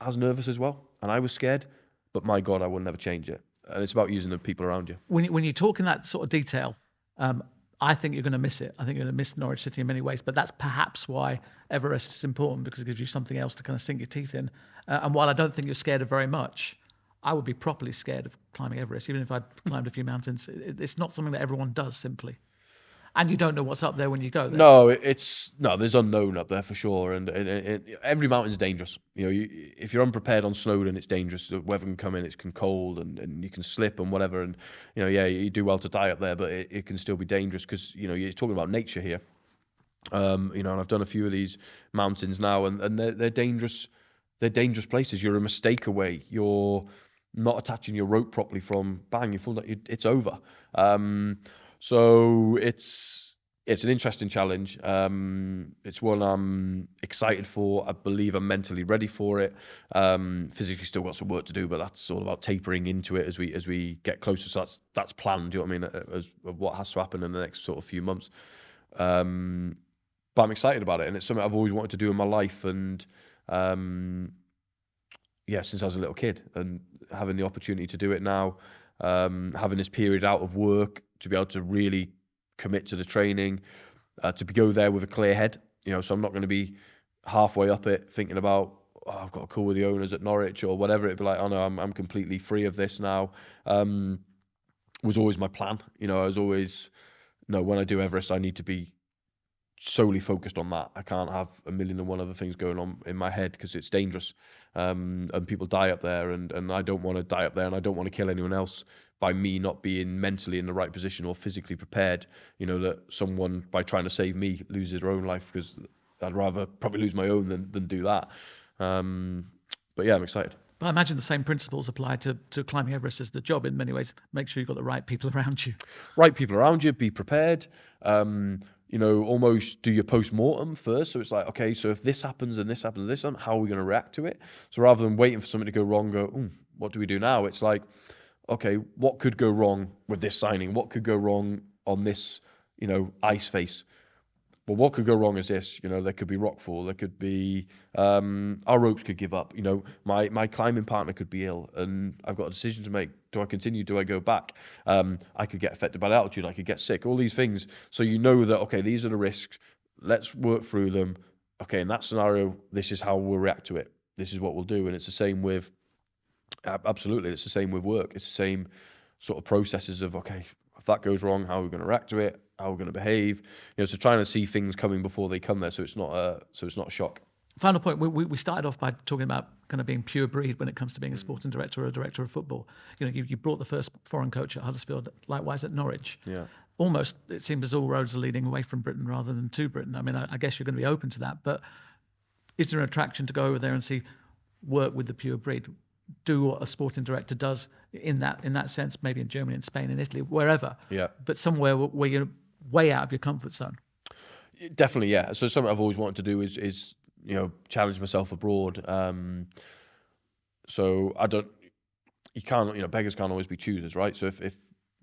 I was nervous as well, and I was scared, but my God, I will never change it. And it's about using the people around you. When you talk in that sort of detail, I think you're going to miss it. I think you're going to miss Norwich City in many ways, but that's perhaps why Everest is important, because it gives you something else to kind of sink your teeth in. And while I don't think you're scared of very much, I would be properly scared of climbing Everest, even if I'd climbed a few mountains. It's not something that everyone does, simply. And you don't know what's up there when you go there. No, there's unknown up there for sure, and every mountain's dangerous. If you're unprepared on Snowdon, it's dangerous. The weather can come in, it can cold, and you can slip and whatever. And you do well to die up there, but it can still be dangerous because you're talking about nature here. And I've done a few of these mountains now, and they're dangerous. They're dangerous places. You're a mistake away. You're not attaching your rope properly from bang. You feel like it's over. So it's an interesting challenge. It's one I'm excited for. I believe I'm mentally ready for it. Physically still got some work to do, but that's all about tapering into it as we get closer. So that's planned. Do you know what I mean? As of what has to happen in the next sort of few months. But I'm excited about it, and it's something I've always wanted to do in my life. And since I was a little kid, and having the opportunity to do it now, having this period out of work to be able to really commit to the training, to go there with a clear head. So I'm not going to be halfway up it thinking about, I've got a call with the owners at Norwich or whatever. It'd be like, oh no, I'm completely free of this now. Was always my plan. I was always, when I do Everest, I need to be solely focused on that. I can't have a million and one other things going on in my head because it's dangerous. And people die up there, and I don't want to die up there, and I don't want to kill anyone else by me not being mentally in the right position or physically prepared. That someone, by trying to save me, loses their own life, because I'd rather probably lose my own than do that. But yeah, I'm excited. But I imagine the same principles apply to climbing Everest as the job in many ways. Make sure you've got the right people around you. Right people around you, be prepared. Almost do your post-mortem first. So it's like, okay, so if this happens and this happens and this happens, how are we going to react to it? So rather than waiting for something to go wrong, what do we do now? It's like, okay, what could go wrong with this signing? What could go wrong on this, ice face? Well, what could go wrong is this. There could be rockfall. There could be our ropes could give up. My climbing partner could be ill, and I've got a decision to make. Do I continue? Do I go back? I could get affected by the altitude. I could get sick. All these things. So that, okay, these are the risks. Let's work through them. Okay, in that scenario, this is how we'll react to it. This is what we'll do. And it's the same with, absolutely, it's the same with work. It's the same sort of processes of, okay, if that goes wrong, how are we going to react to it? How are we going to behave? So trying to see things coming before they come there, so it's not a shock. Final point. We started off by talking about kind of being pure breed when it comes to being a sporting director or a director of football. You brought the first foreign coach at Huddersfield, likewise at Norwich. Yeah. Almost, it seems as all roads are leading away from Britain rather than to Britain. I mean, I guess you're going to be open to that, but is there an attraction to go over there and see work with the pure breed? Do what a sporting director does in that sense, maybe in Germany, in Spain, in Italy, wherever. Yeah. But somewhere where you're way out of your comfort zone. Definitely, yeah. So something I've always wanted to do is challenge myself abroad. So beggars can't always be choosers, right? So if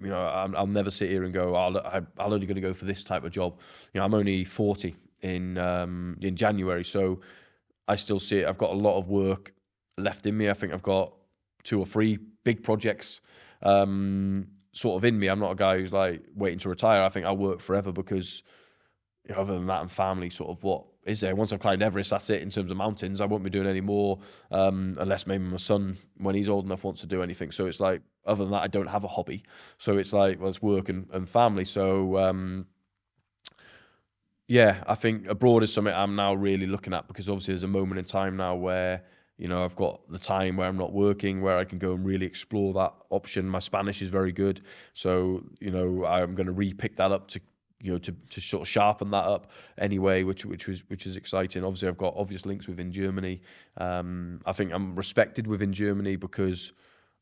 I'll never sit here and go, I'm only going to go for this type of job. I'm only 40 in January, so I still see it. I've got a lot of work left in me. I think I've got 2 or 3 big projects sort of in me. I'm not a guy who's like waiting to retire. I think I'll work forever because other than that and family, sort of what is there? Once I've climbed Everest, that's it in terms of mountains. I won't be doing any more unless maybe my son, when he's old enough, wants to do anything. So it's like, other than that, I don't have a hobby. So it's like, well, it's work and family. So I think abroad is something I'm now really looking at, because obviously there's a moment in time now where I've got the time where I'm not working, where I can go and really explore that option. My Spanish is very good, so I'm going to re-pick that up to sort of sharpen that up anyway, which is exciting. Obviously, I've got obvious links within Germany. I think I'm respected within Germany because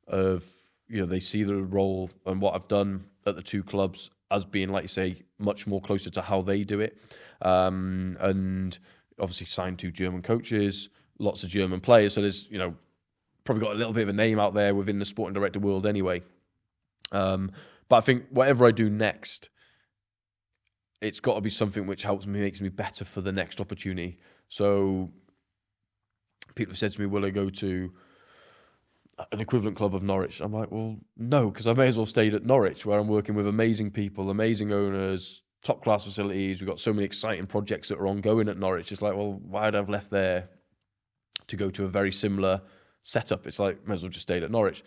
of they see the role and what I've done at the 2 clubs as being, like you say, much more closer to how they do it. And obviously signed 2 German coaches. Lots of German players, so there's probably got a little bit of a name out there within the sporting director world anyway. But I think whatever I do next, it's got to be something which makes me better for the next opportunity. So people have said to me, will I go to an equivalent club of Norwich? I'm like, well, no, because I may as well stayed at Norwich, where I'm working with amazing people, amazing owners, top class facilities. We've got so many exciting projects that are ongoing at Norwich. It's like, well, why would I have left there to go to a very similar setup? It's like, might as well just stayed at Norwich.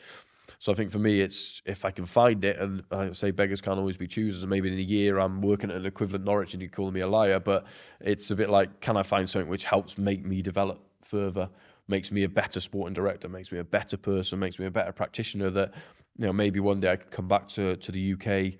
So I think for me, it's if I can find it, and I say beggars can't always be choosers, and maybe in a year I'm working at an equivalent Norwich and you're calling me a liar, but it's a bit like, can I find something which helps make me develop further, makes me a better sporting director, makes me a better person, makes me a better practitioner, that, you know, maybe one day I could come back to the UK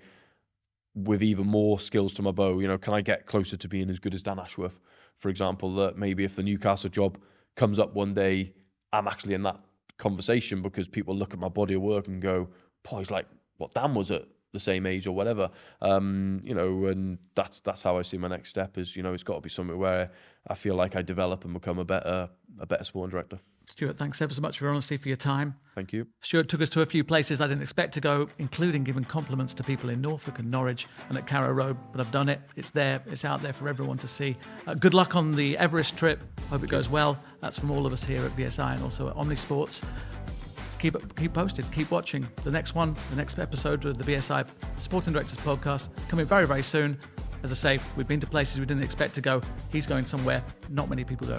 with even more skills to my bow. You know, can I get closer to being as good as Dan Ashworth, for example, that maybe if the Newcastle job comes up one day, I'm actually in that conversation, because people look at my body of work and go, boy, he's like what Dan was at the same age or whatever. You know, and that's how I see my next step is, you know, it's got to be somewhere where I feel like I develop and become a better sporting director. Stuart, thanks ever so much for your honesty, for your time. Thank you. Stuart took us to a few places I didn't expect to go, including giving compliments to people in Norfolk and Norwich and at Carrow Road, but I've done it. It's there. It's out there for everyone to see. Good luck on the Everest trip. Hope it goes well. That's from all of us here at VSI and also at Omnisports. Keep posted. Keep watching. The next episode of the VSI Sporting Directors podcast coming very, very soon. As I say, we've been to places we didn't expect to go. He's going somewhere not many people go.